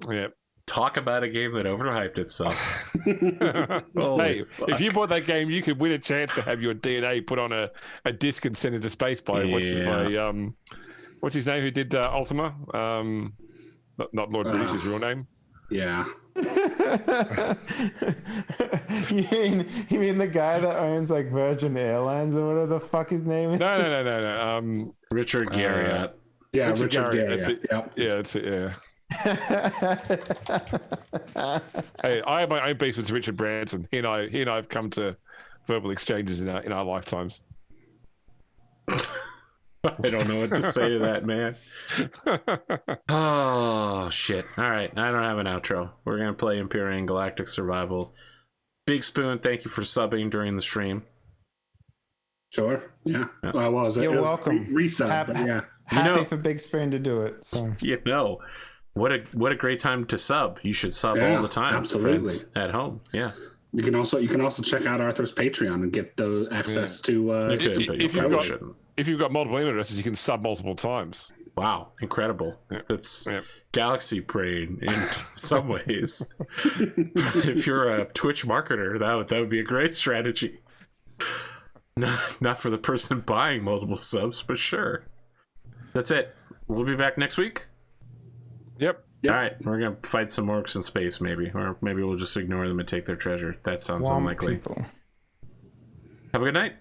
Yep. Talk about a game that overhyped itself. Hey, if you bought that game, you could win a chance to have your DNA put on a disc and sent into space by what's his name who did Ultima? Not Lord British, his real name. Yeah. you mean the guy that owns like Virgin Airlines or whatever the fuck his name is? No. Richard Garriott. Yeah, Richard Richard Garriott, Garriott. that's it. Yep. Yeah, that's it. Yeah. Hey, I have my own beef with Richard Branson. He and I have come to verbal exchanges in our lifetimes. I don't know what to say to that, man. Oh, shit. All right. I don't have an outro. We're going to play Empyrean Galactic Survival. Big Spoon, thank you for subbing during the stream. Sure. Yeah. Well, was it? You're It was welcome. Reset. But yeah. Happy for Big Spoon to do it. So. You know, what a great time to sub. You should sub all the time. Absolutely. Friends at home. Yeah. You can also check out Arthur's Patreon and get the access to. If you've got multiple email addresses, you can sub multiple times. Wow, incredible. Yeah. That's Yeah. galaxy brain in some ways. If you're a Twitch marketer, that would be a great strategy. Not for the person buying multiple subs, but sure. That's it. We'll be back next week. Yep. All right, we're gonna fight some orcs in space, maybe, or maybe we'll just ignore them and take their treasure. That sounds Womp unlikely. people. Have a good night.